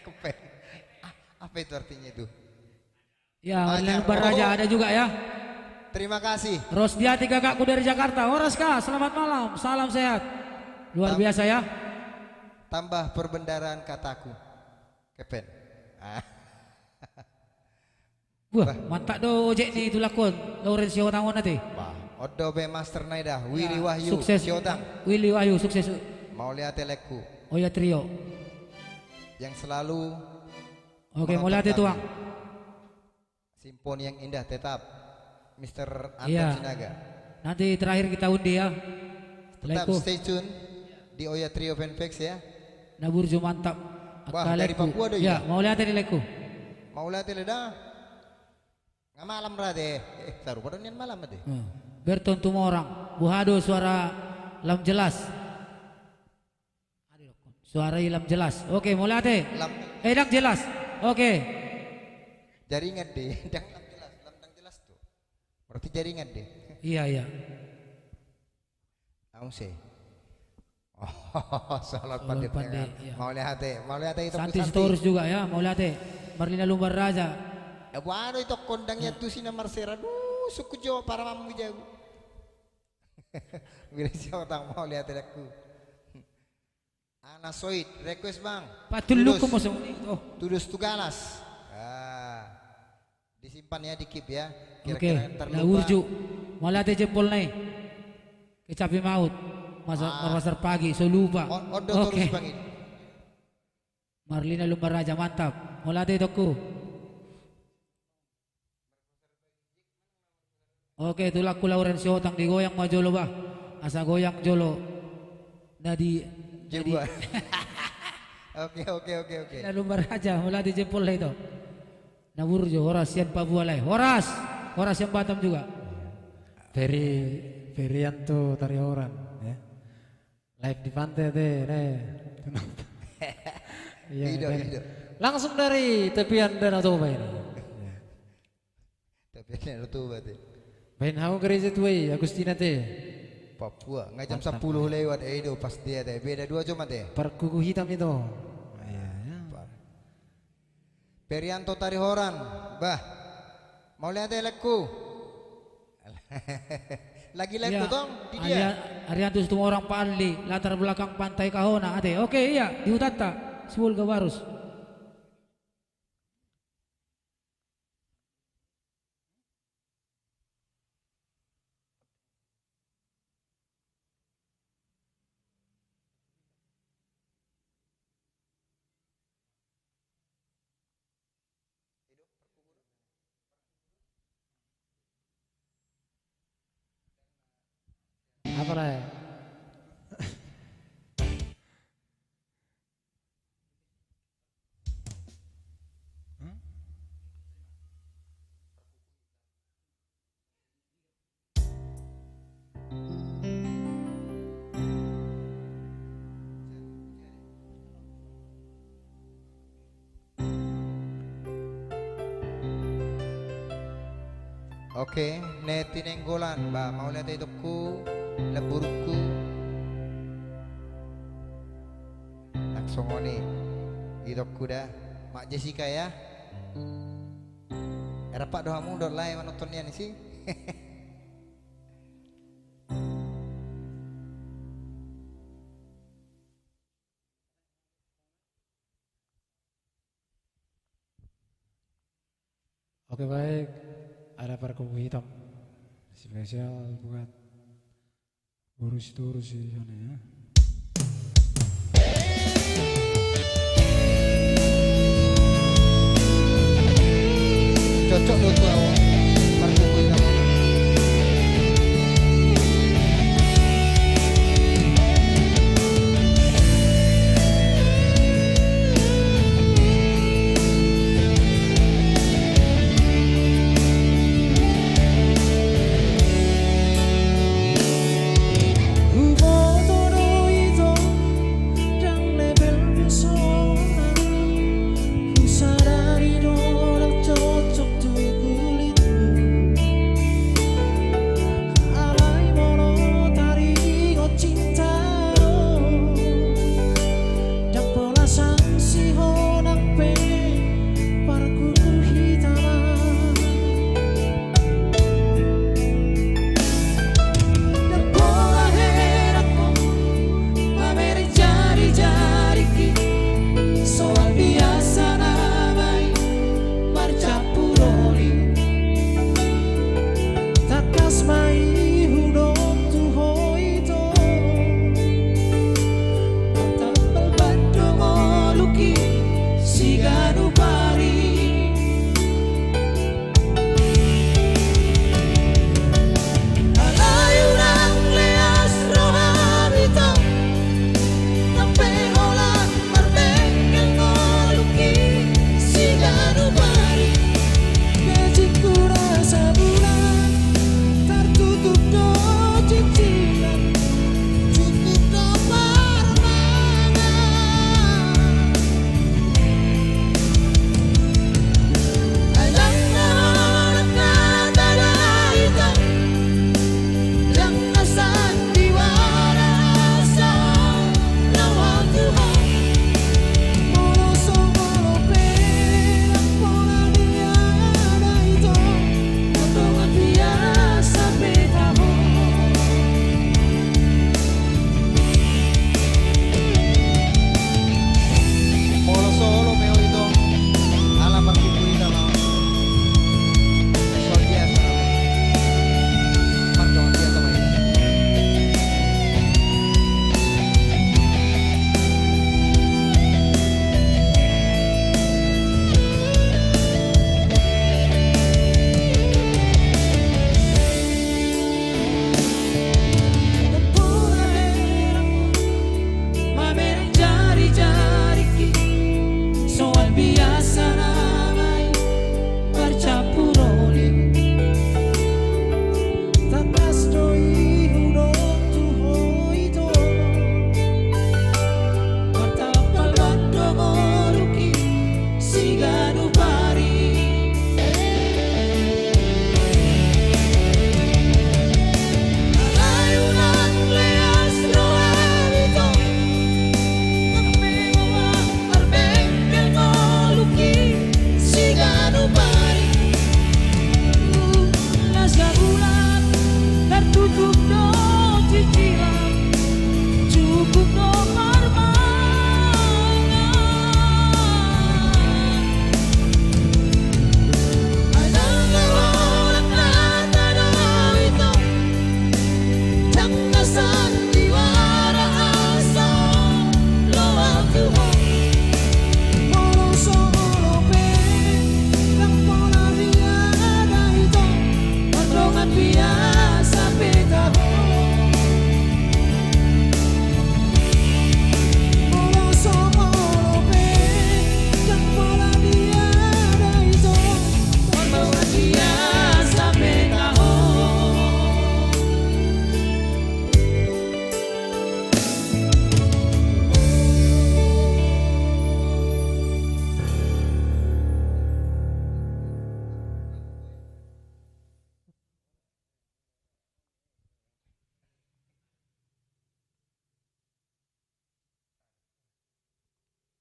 Kepen. Apa itu artinya itu? Ya, Marlina Baraja ada juga ya. Terima kasih. Rosdiati kakakku dari Jakarta. Horas Kak, selamat malam. Salam sehat. Luar biasa ya. Tambah perbendaraan kataku. Kepen. Wah, mantap do ojek nih itu lakon. Laurencio Tangon nanti. Wah, Odo be Master Naida, Willy Wahyu, Sukses. Siotang. Willy Wahyu sukses. Mau lihat teleku Oya Trio. yang selalu Oke, mau lihat itu, Bang. Simponi yang indah tetap Mr. Anton Iya. Sinaga. Nanti terakhir kita undi ya. Tetap Leku. stay tune di Oya Trio Fanfix ya. Naburjo mantap. Wah, Akaleku. dari Papua do Ya, ya. mau lihat ini Leku. Mau lihat dah. Nggak malam rade. Taruh pada nian malam ade. Berton Tumorang. Buhado suara lam jelas. Suara ilam jelas. Oke, mau lihat Edak jelas. Oke. Jaringan deh. Dang jelas tuh. Berarti jaringan deh. Iya, iya. Sih. Oh, salat Salat pandai. pandai, iya. Mau lihat itu Santi Sitorus juga ya, mau lihat Marlina Lumbar Raja. Ya buano itu kondangnya tuh sih nama Marsera. Duh, suku Jawa para mamu jago. Bila siapa tang mau lihat aku. Ana Soit, request bang. Patuluk ko mo sa itu. Tudus Tugalas. Disimpan ya, di keep ya. Oke, Kira-kira Laurju. Mau lihat jempol nih. Kecapi maut. Masar pagi, so lupa. Odo Oke. terus bang ini. Marlina Lumbar Raja, mantap. Mau lihat itu ku. Oke, itulah ku Laurencio Otang digoyang mau jolo bah. Asa goyang jolo. Nadi Jebuan. Oke. Marlina Lumbar Raja, mau lihat jempol itu. Naburjo, Horas yang Papua lai. Horas yang Batam juga. Ferianto Tarioran ya. Live di pantai deh. Iya, Hidup. langsung dari tepian Danau Toba ini. Tapi ini tuh berarti. Main hau gereja tuai Agustina teh. Papua, nggak jam 10 lewat itu pas dia teh. Beda 2 cuma teh. Perkuku hitam itu. Iya, ya. Perianto Tarihoran, bah. Mau lihat leku. Lagi leku dong di dia. Ariantus itu orang Pak Aldi, latar belakang pantai Kahona ade. Oke, iya, di Utata, Siwul Gabarus. Apa lah? Oke, netinenggolan, bah. Mau lihat itu ku, leburku. Naksongoni, itu kuda. Mak Jessica ya. Era pak doamu dot lain menontonnya nih sih. baik ada parfum hitam spesial buat urus di sana ya. Cocok tuh tuh awak parfum hitam.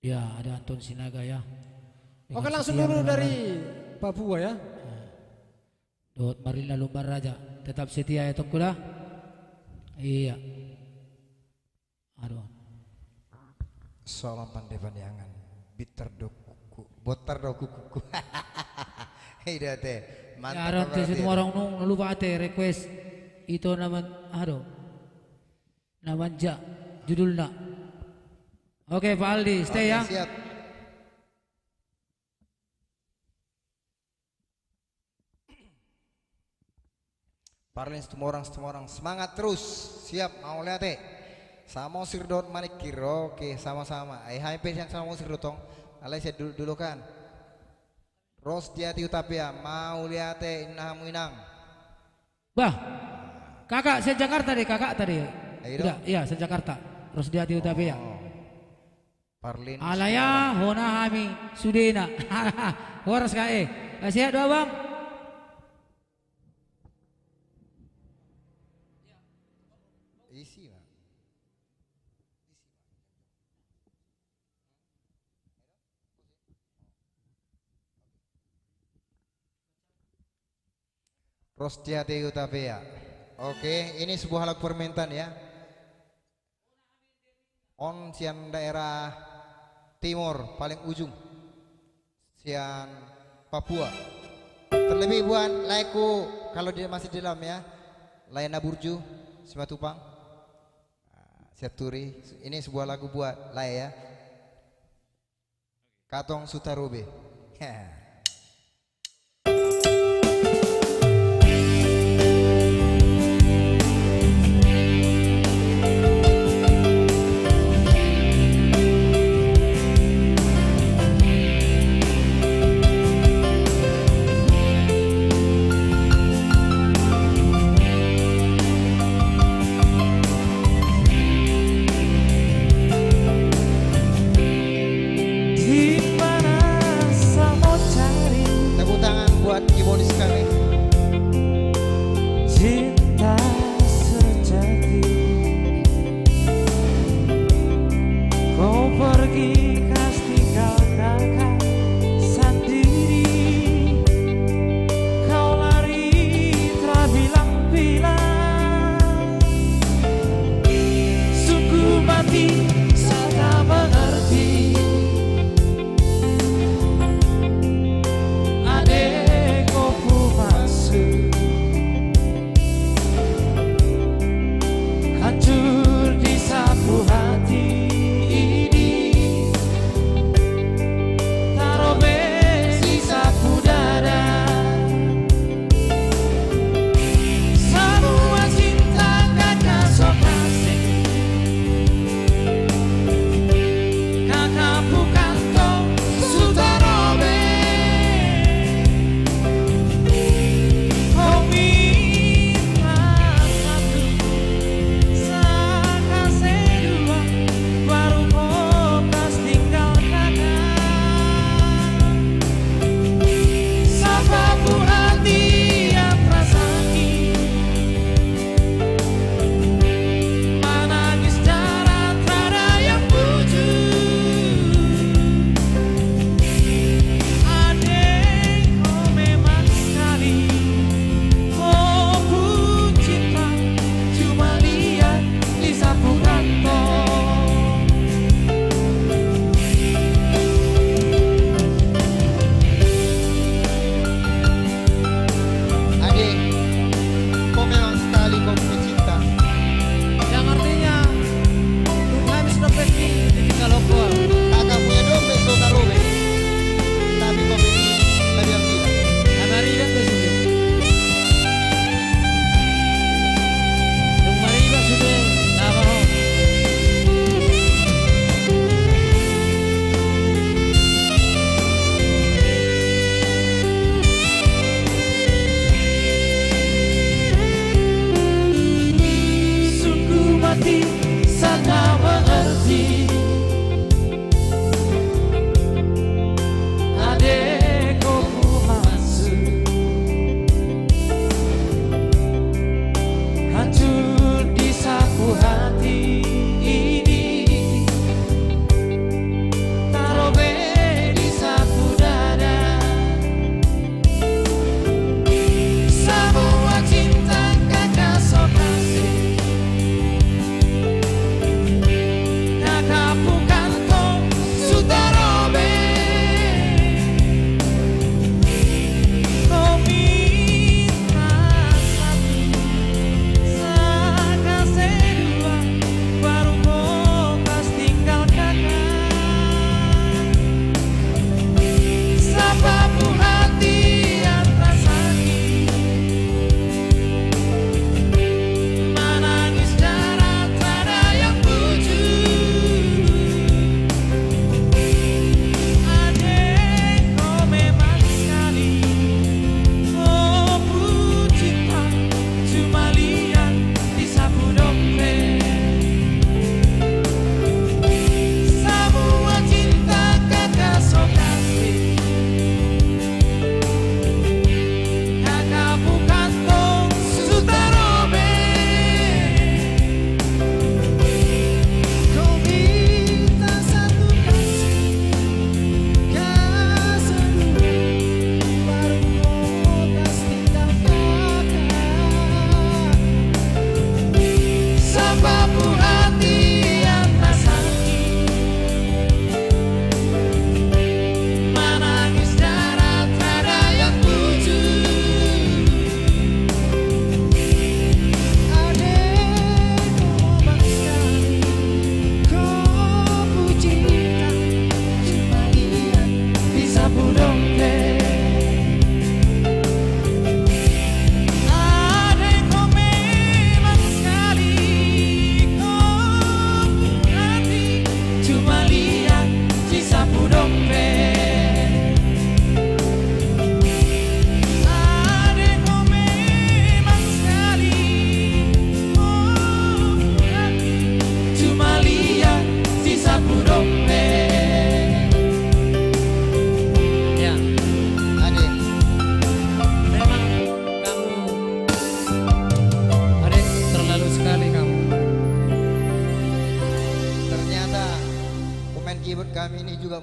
Ya, ada Anton Sinaga ya. Oke, Dengan langsung setia dulu mendengarkan. dari Papua ya. Dot Marina Lumbar Raja. Tetap setia ya Tongku dah. Iya. Aduh. Salam pandai pandangan, bitter do kuku, botar do kuku. Iya teh. Ya Mantap. aron teh berarti. situ orang nu lupa teh request itu nama namanya judulnya. Oke Pak Aldi, stay Oke, ya. siap. Parlin semua orang semangat terus. Siap mau lihat teh. Sama sirdot manik kiro. Oke sama-sama. HP yang sama sirdot tong. Alai saya dulu kan. Ros Diati Utapia mau lihat teh inah muinang. Bah, kakak saya Jakarta deh, kakak tadi. Ayo Udah, dong. iya saya Jakarta. Terus dia di Utapia. Parlin. Alaya hona hami sudena. Horas kae. Sehat doa bang. Isi Bang. Rosdiati Utapia. Oke, ini sebuah lagu permintaan ya. On sian daerah timur paling ujung. Sian Papua. Terlebih buat laiku kalau dia masih di dalam ya. Layana Burju, Simatupang. Siap turi. Ini sebuah lagu buat Lay ya. Katong Sutarobe. Tepuk tangan buat keyboardis kami. Cinta sejati, kau pergi kas tinggalkan sendiri, kau lari terbilang-bilang, sungguh mati saya tak mengerti. Adekku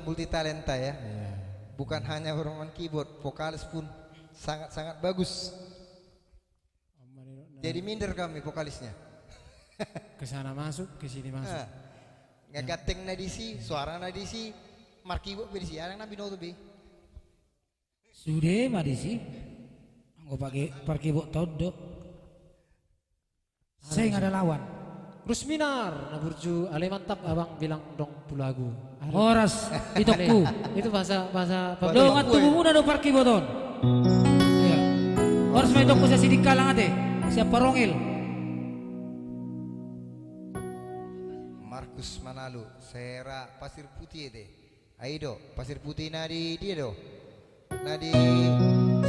multi talenta ya. Bukan hanya bermain keyboard, vokalis pun sangat-sangat bagus. Jadi minder kami vokalisnya. Ke sana masuk, ke sini masuk. Ngegateng nadisi, suara nadisi, marki buat berdisi. Anak nabi noto be. Sudah madisi. Anggo pakai bok todo. Saya nggak ada lawan. Rusminar, naburju ale mantap abang bilang dong pulagu. Horas itokku. Itu bahasa Do ngatubu muna do parki boton. Iya. Horas may itokku sa sidika lang ate. Siapa rongil? Markus Manalu, Sera Pasir Putih deh. Aido, Pasir Putih nadi dia do. Nadi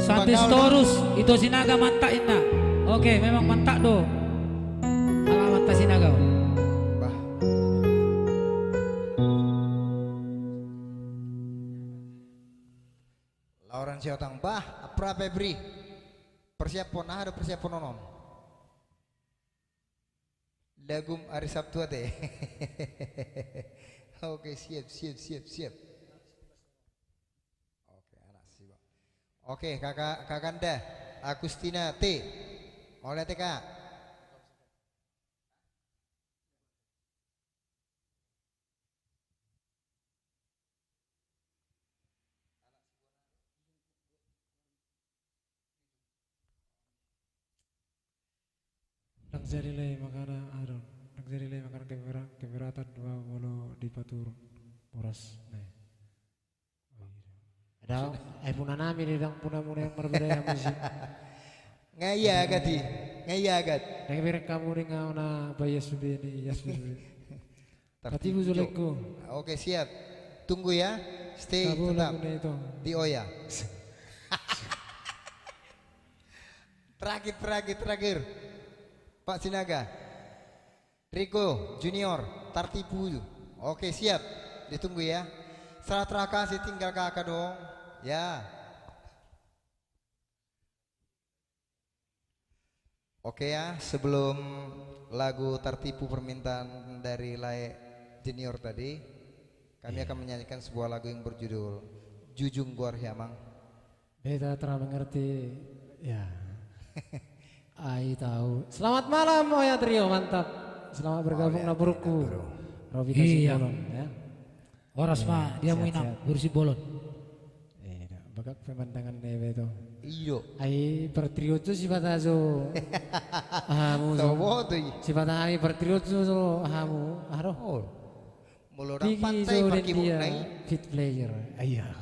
Santis Torus itu sinaga mantak ina. Oke, memang mantak do. Alamat ta sinaga. Bah. Lauran Siotang bah, pra Febri. Persiapon ada persiapon nonom. Dagum hari Sabtu ate. Oke, siap. Oke, anak siap. Oke, Kakanda, Agustina T. Mau lihat Kak? Nagjarilay makana aron. Nagjarilay makana keberatan 20 di Patur Poras. Ada puna namin idang puna muna yang berbeda musik. Ngaya gati, ngaya gat. Nagbiring kamu ring na bayas subini yas subini. Tapi buzuleko. Oke, siap. Tunggu ya. Stay tetap itu. di Oya. Terakhir. Pak Sinaga, Rico Junior, Tartipu. Oke, siap. Ditunggu ya. Terima kasih, tinggal kakak dong. Ya. Oke ya, sebelum lagu Tertipu permintaan dari Lae Junior tadi, kami akan menyanyikan sebuah lagu yang berjudul Jujung Guar Hiamang. Beta terang mengerti. Ya. Ai tahu. Selamat malam Oya Trio, mantap. Selamat bergabung na buruku. Robi Simbolon ya. Horas mah dia mau inap kursi bolon. Bagak pemandangan nebe itu. Iyo. Ai bertrio tu sifat azo. Ahamu. Tahu tuh. Sifat ai bertrio tu so ahamu. Aroh. Mulai orang pantai pakai dia naik. fit player. Ayah.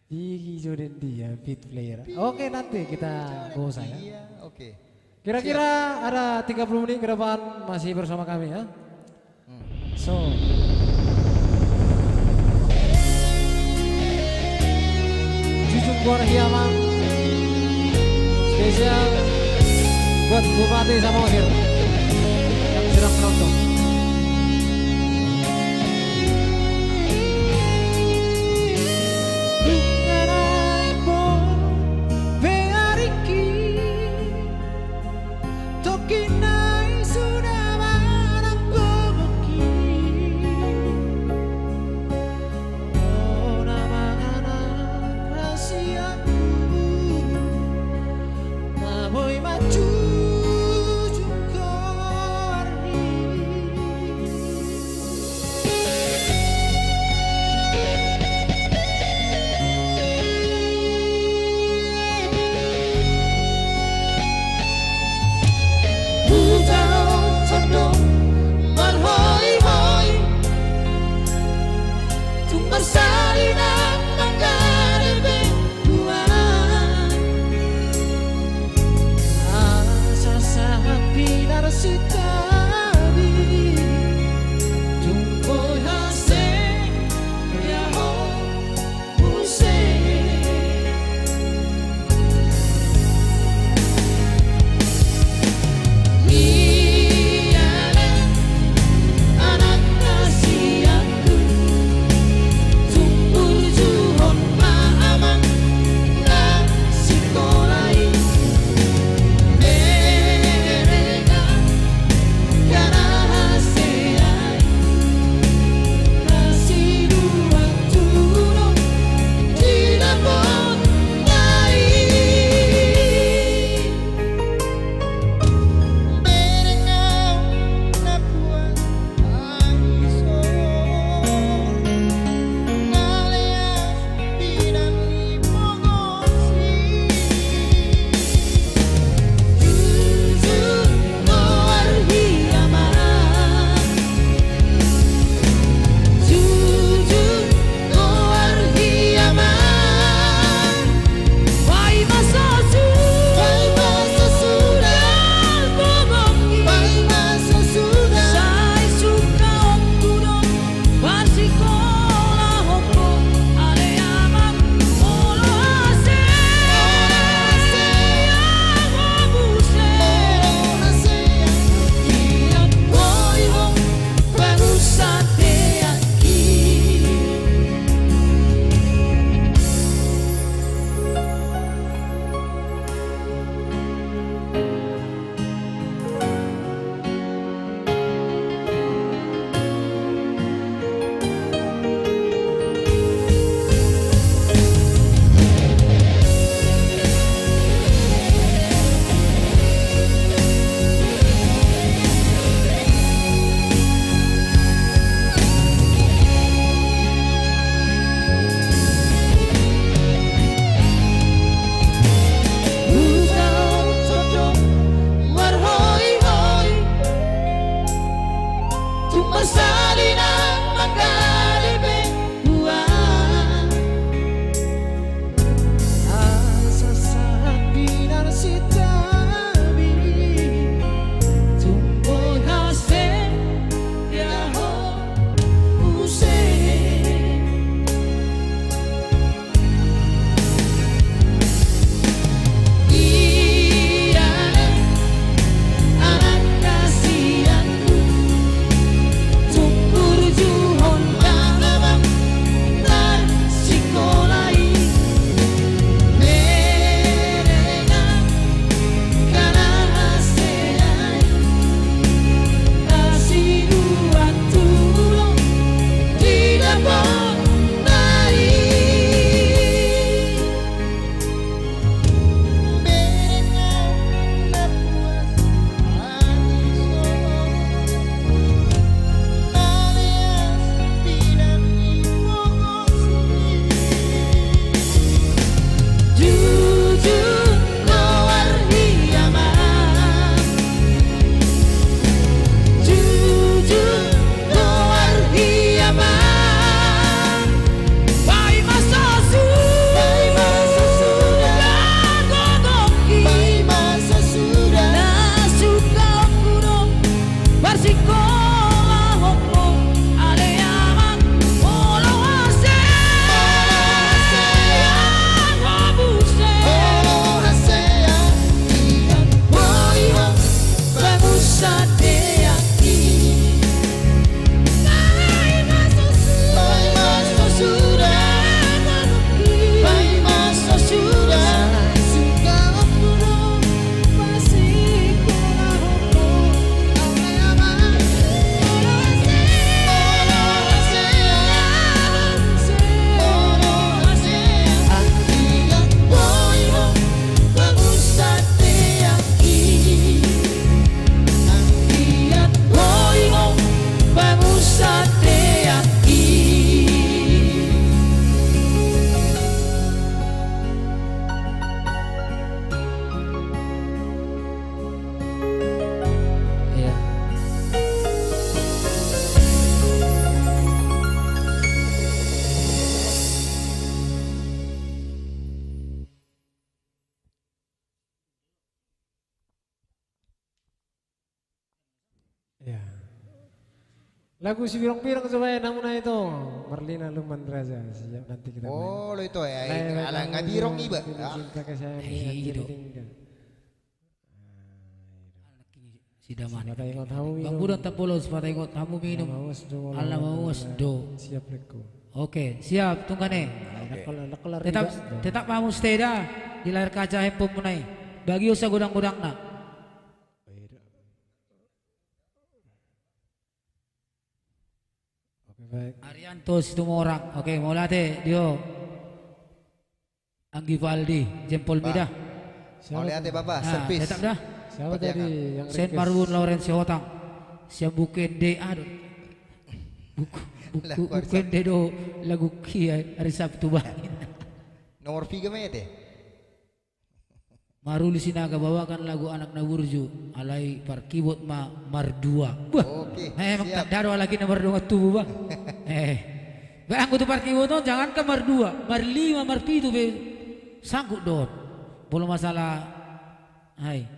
Digi Joden dia fit player. Oke, nanti kita gosa ya. Iya, oke. Kira-kira ada 30 menit ke depan masih bersama kami ya. So Jujung Guar Hiamang spesial buat Bupati Samosir yang sedang menonton. Ya. Lagu si birong-birong supaya namuna itu Marlina Luman Raja. Siap nanti kita main. Oh, lo itu ya. Ala ngabirong iba. Cinta kasih Hidup. Si Daman. Bang Budan tapulos pada ikut tamu minum. Allah mawas do. Siap leku. Oke, siap tunggane. Tetap kamu stay dah di layar kaca handphone munai. Bagi usah gudang-gudang nak. Baik. Arianto Situmorang. Oke, mulai Dio. Anggi Valdi, Jempol Midah. Mau lihat ya Bapak, servis. Tetap dah. Siapa tadi yang Sen Marun Lawrence Hotang. Siap buken de aduh. Buken de do lagu kia hari Sabtu bah. Nomor 3 mah ya teh. Maruli Sinaga bawakan lagu Anak Naburju alai par keyboard ma Mardua. Wah. Oke. Emang tak ada lagi nomor 2 tuh bang. Bang aku tuh par keyboard tuh jangan ke Mar2, Mar5, Mar7 be sanggup don. Belum masalah. Hai.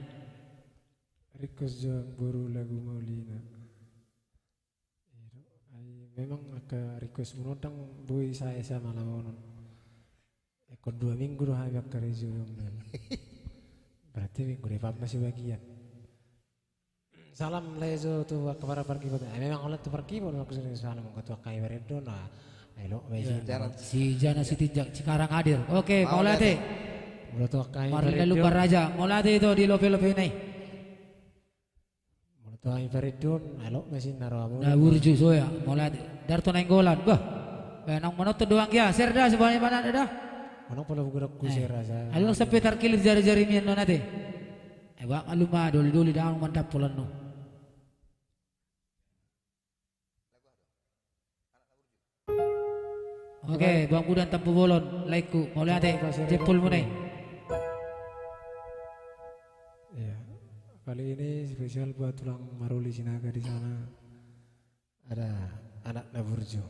Request jang baru lagu Maulina. Memang agak request menodang boy saya sama lawan. Ekor 2 minggu dah agak kerejo yang berarti minggu depan masih bagian. Salam lezo tuh kepada parkibot. Memang oleh tuh parkibot aku sering salam ketua kai beredon lah. Elo Si Jana Siti Cikarang hadir. Oke, mau late. Udah tuh kai Marlina Lupa Raja. Mau late itu di lope-lope nih. Mau tuh kai beredon. Elo masih naruh. Nah burju soya. Mau late. Darto Nenggolan. Bah. Benang menotto doang ya. Serda sebanyak mana dah. Mana pula bukan aku rasa. Alung sampai terkilir jari-jari mian nate. Bang aluma doli-doli dah mantap pulan no. Oke, Bang Budan Tampu Bolon, laiku, mau lihat jempol mu nih. Ya, kali ini spesial buat tulang Maruli Sinaga di sana. Ada anak Naburjo.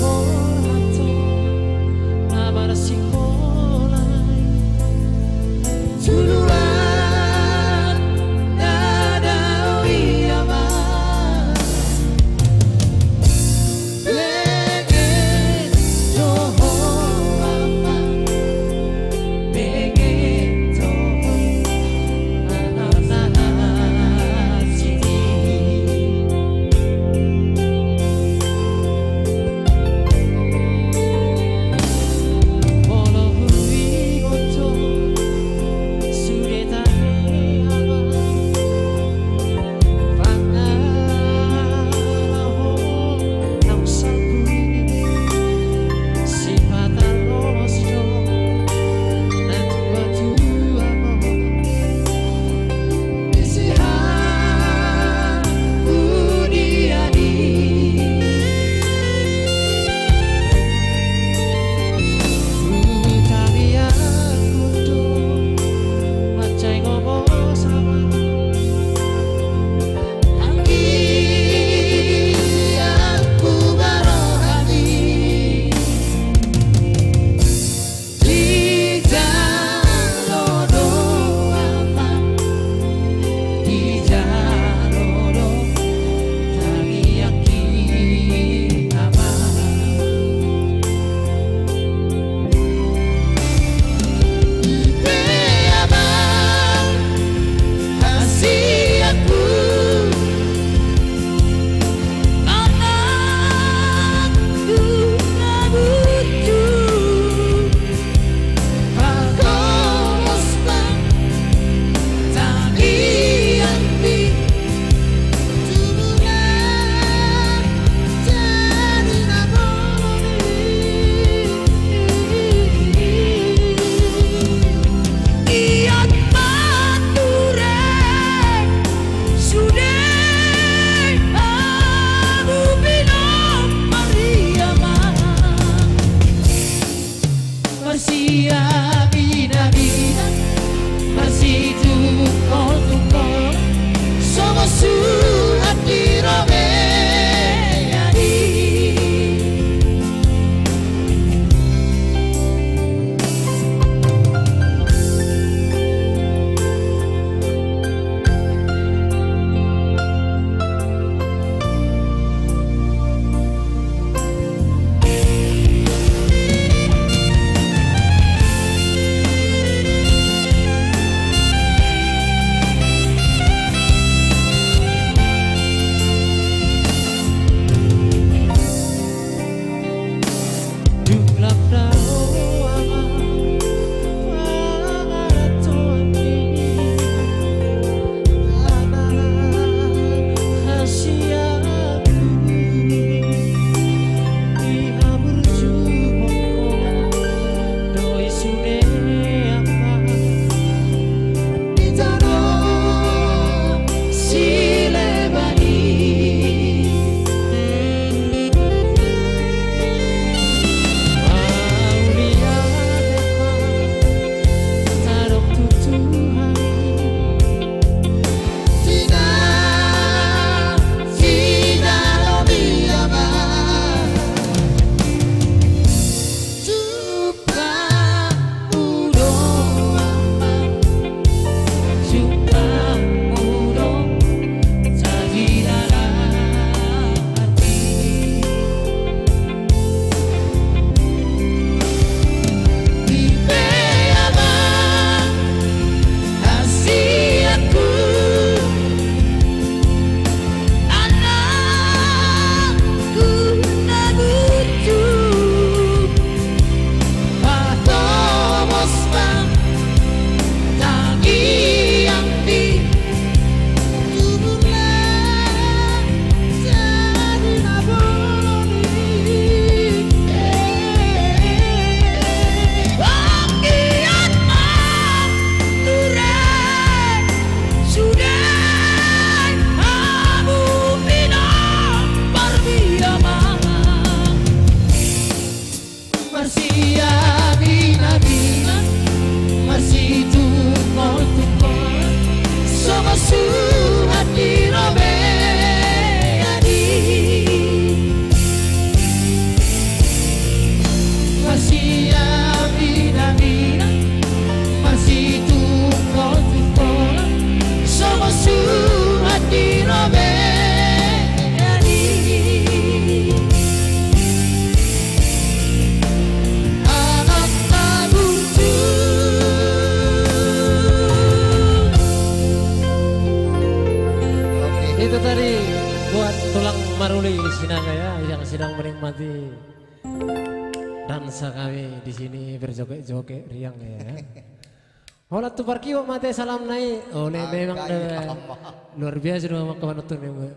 porhato nabar sikolai tuluan nadawi aman pengen toho apa pengen toho anak-anak sini dansa kami di sini berjoget-joget riang ya. Hola tu parkiwo mate salam naik. Oleh memang luar biasa dong kawan tu memang.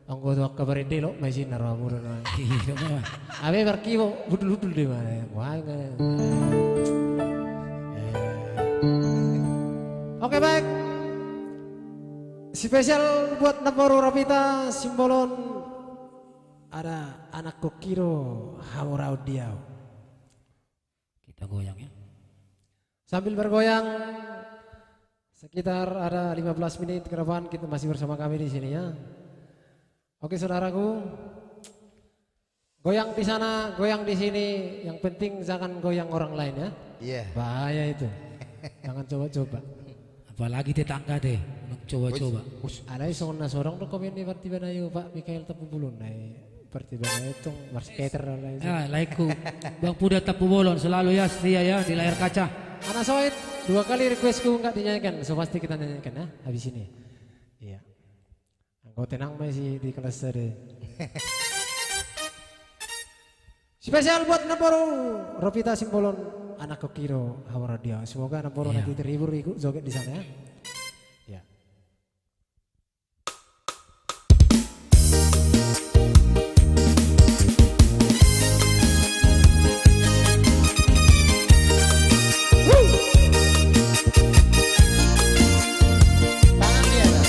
Anggo tu kabar ini lo masih naramu dan. Abe parkiwo budul-budul di mana? Wah enggak. Oke baik. Spesial buat Naporu Rapita Simbolon ada anak Kokiro Haurau Diau. Kita goyang ya. Sambil bergoyang sekitar ada 15 menit ke depan kita masih bersama kami di sini ya. Oke saudaraku, goyang di sana, goyang di sini. Yang penting jangan goyang orang lain ya. Iya. Bahaya itu. Jangan coba-coba. Apalagi tetangga deh, coba-coba. Ada isong sorong tuh komen di partiban ayo Pak Mikael Tapu Bulun partiban itu marketer lain. Ya, laiku Bang Puda Tapu Bolon selalu ya setia ya di layar kaca. Anak Soit 2 kali requestku nggak dinyanyikan, so pasti kita nyanyikan ya habis ini. Iya. Engkau tenang masih di kelas tadi. Spesial buat Naporu Ropita Simbolon anak Kokiro Hawaradia. Semoga Naporu nanti terhibur ikut joget di sana ya. Ya. Tangan di atas.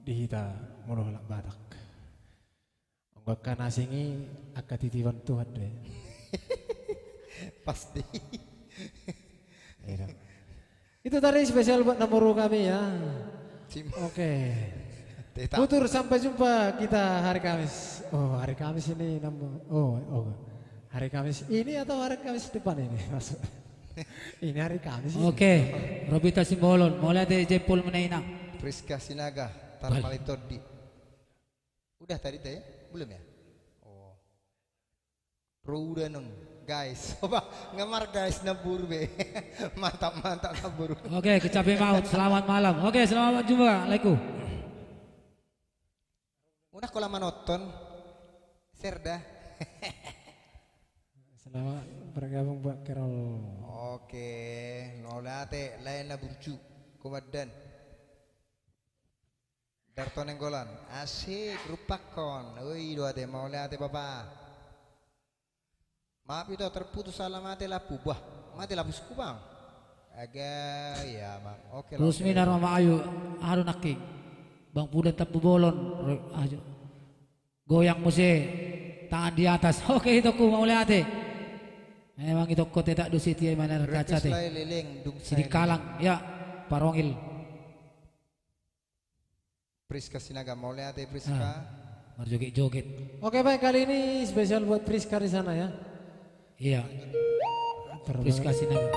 dihita moloh lak batak. Onggakan asingi akan titipan Tuhan deh. Pasti. Iya. Itu tadi spesial buat nomor kami ya. Oke. Tutur sampai jumpa kita hari Kamis. Oh hari Kamis ini nomor. Oh hari Kamis ini atau hari Kamis depan ini masuk. Ini hari Kamis. Oke, Robita Simbolon, mulai dari Jepul Menaina. Priska Sinaga, Tarmalitodi. Udah tadi teh ya? Belum ya? Oh. Udah nung, guys. Coba ngemar guys nabur be. Mantap nabur. Oke, kecapi maut. Selamat malam. Oke, selamat jumpa. Assalamualaikum. Udah kalau nonton, share dah. Selamat bergabung Pak Kerol. Oke, nolate lain na buncu, kumadan. Darto Nenggolan, asik rupakon. Oi dua deh mau lihat papa. Maaf itu terputus salah mati lapu bah, mati lapu suku bang. Agak ya bang. Oke. Rusmi Narmama Ayu, Harun Aking, Bang Pudan Tapu Bolon, goyang musik, tangan di atas. Oke itu ku mau lihat deh. Memang itu kote tak dusit ya mana kaca teh. Sidik Kalang, ya Parongil. Priska Sinaga mau lihat Priska. Berjoget-joget. Oke baik kali ini spesial buat Priska di sana ya. Iya. Priska Sinaga.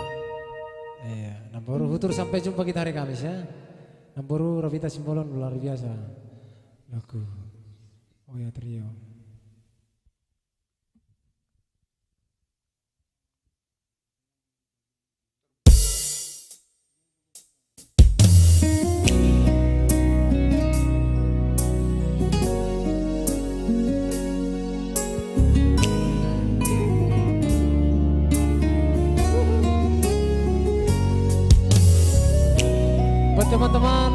Iya. Namboru Hutur sampai jumpa kita hari Kamis ya. Namboru Robita Simbolon luar biasa. Lagu. Oh ya trio. Teman-teman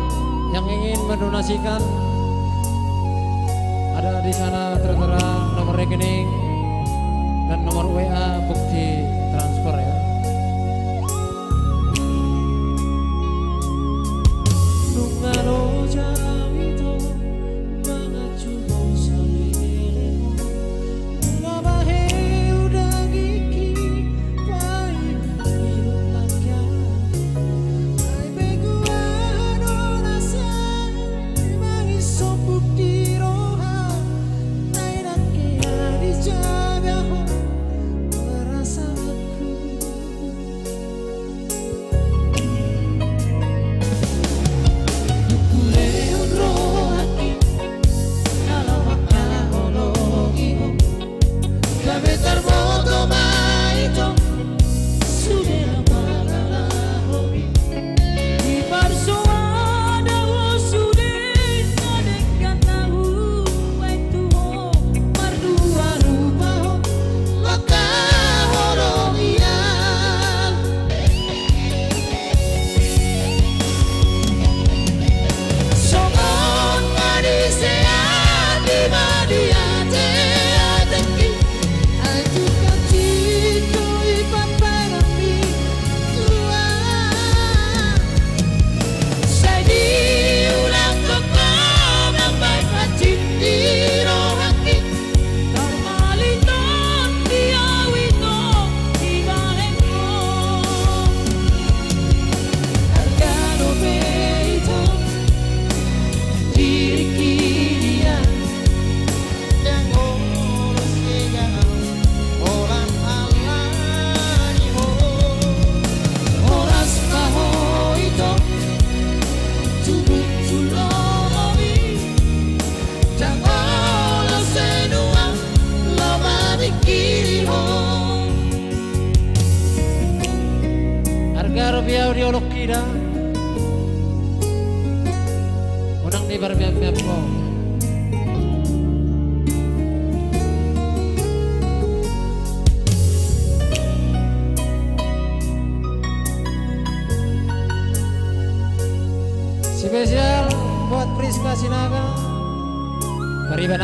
yang ingin mendonasikan ada di sana tertera nomor rekening dan nomor WA bukti transfer ya. Rupiah audiolog kita unang di barbiak-biak mo. Spesial buat Priska Sinaga Bariban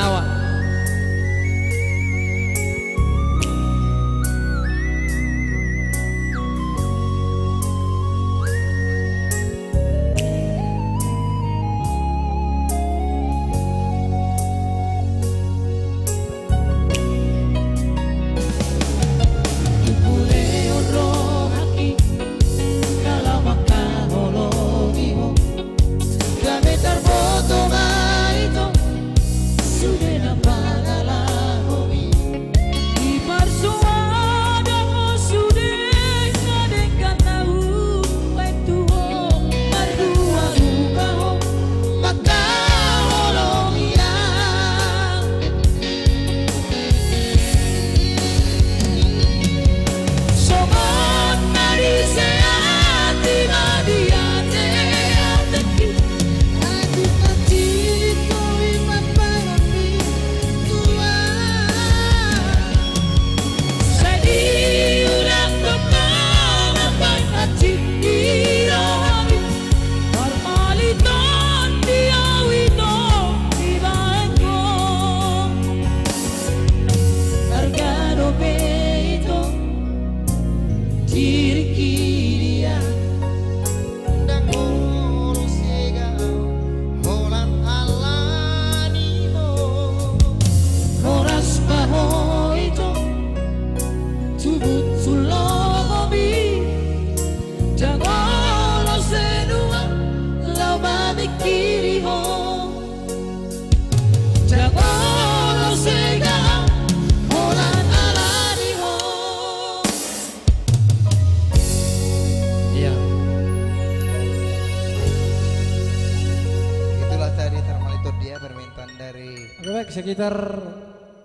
sekitar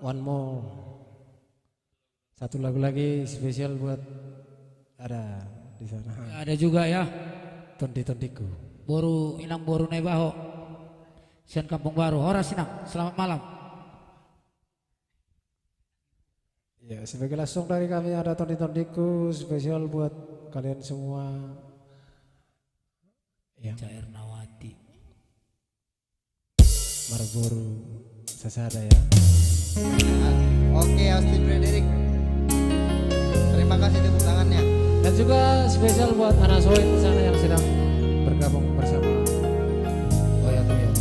one more. Satu lagu lagi spesial buat ada di sana. Ada juga ya. Tondi-tondiku. Boru inang boru nebaho. Sian Kampung Baru. Horas inang. Selamat malam. Ya, sebagai langsung dari kami ada tondi-tondiku spesial buat kalian semua. Yang Cair Nawati. Marlboro Sasada ya. Oke, Austin Frederick. Terima kasih tepuk tangannya. Dan juga spesial buat anak Soin di sana yang sedang bergabung bersama Oya Trio.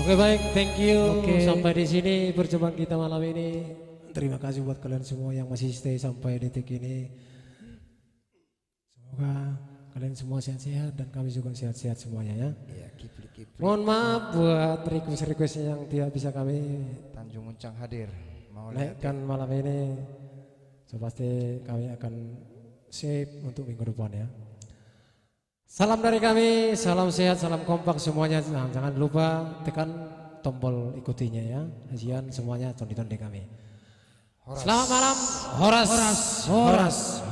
Oke baik, thank you. Oke. Sampai di sini perjumpaan kita malam ini. Terima kasih buat kalian semua yang masih stay sampai detik ini. Semoga kalian semua sehat-sehat dan kami juga sehat-sehat semuanya ya. Iya, kipli. Mohon maaf buat request-requestnya yang tidak bisa kami Tanjung Uncang hadir. Mau lihat naikkan malam ini. So pasti kami akan save untuk minggu depan ya. Salam dari kami, salam sehat, salam kompak semuanya. Nah, jangan lupa tekan tombol ikutinya ya. Hajian semuanya tondi-tondi kami. Selamat malam, Horas.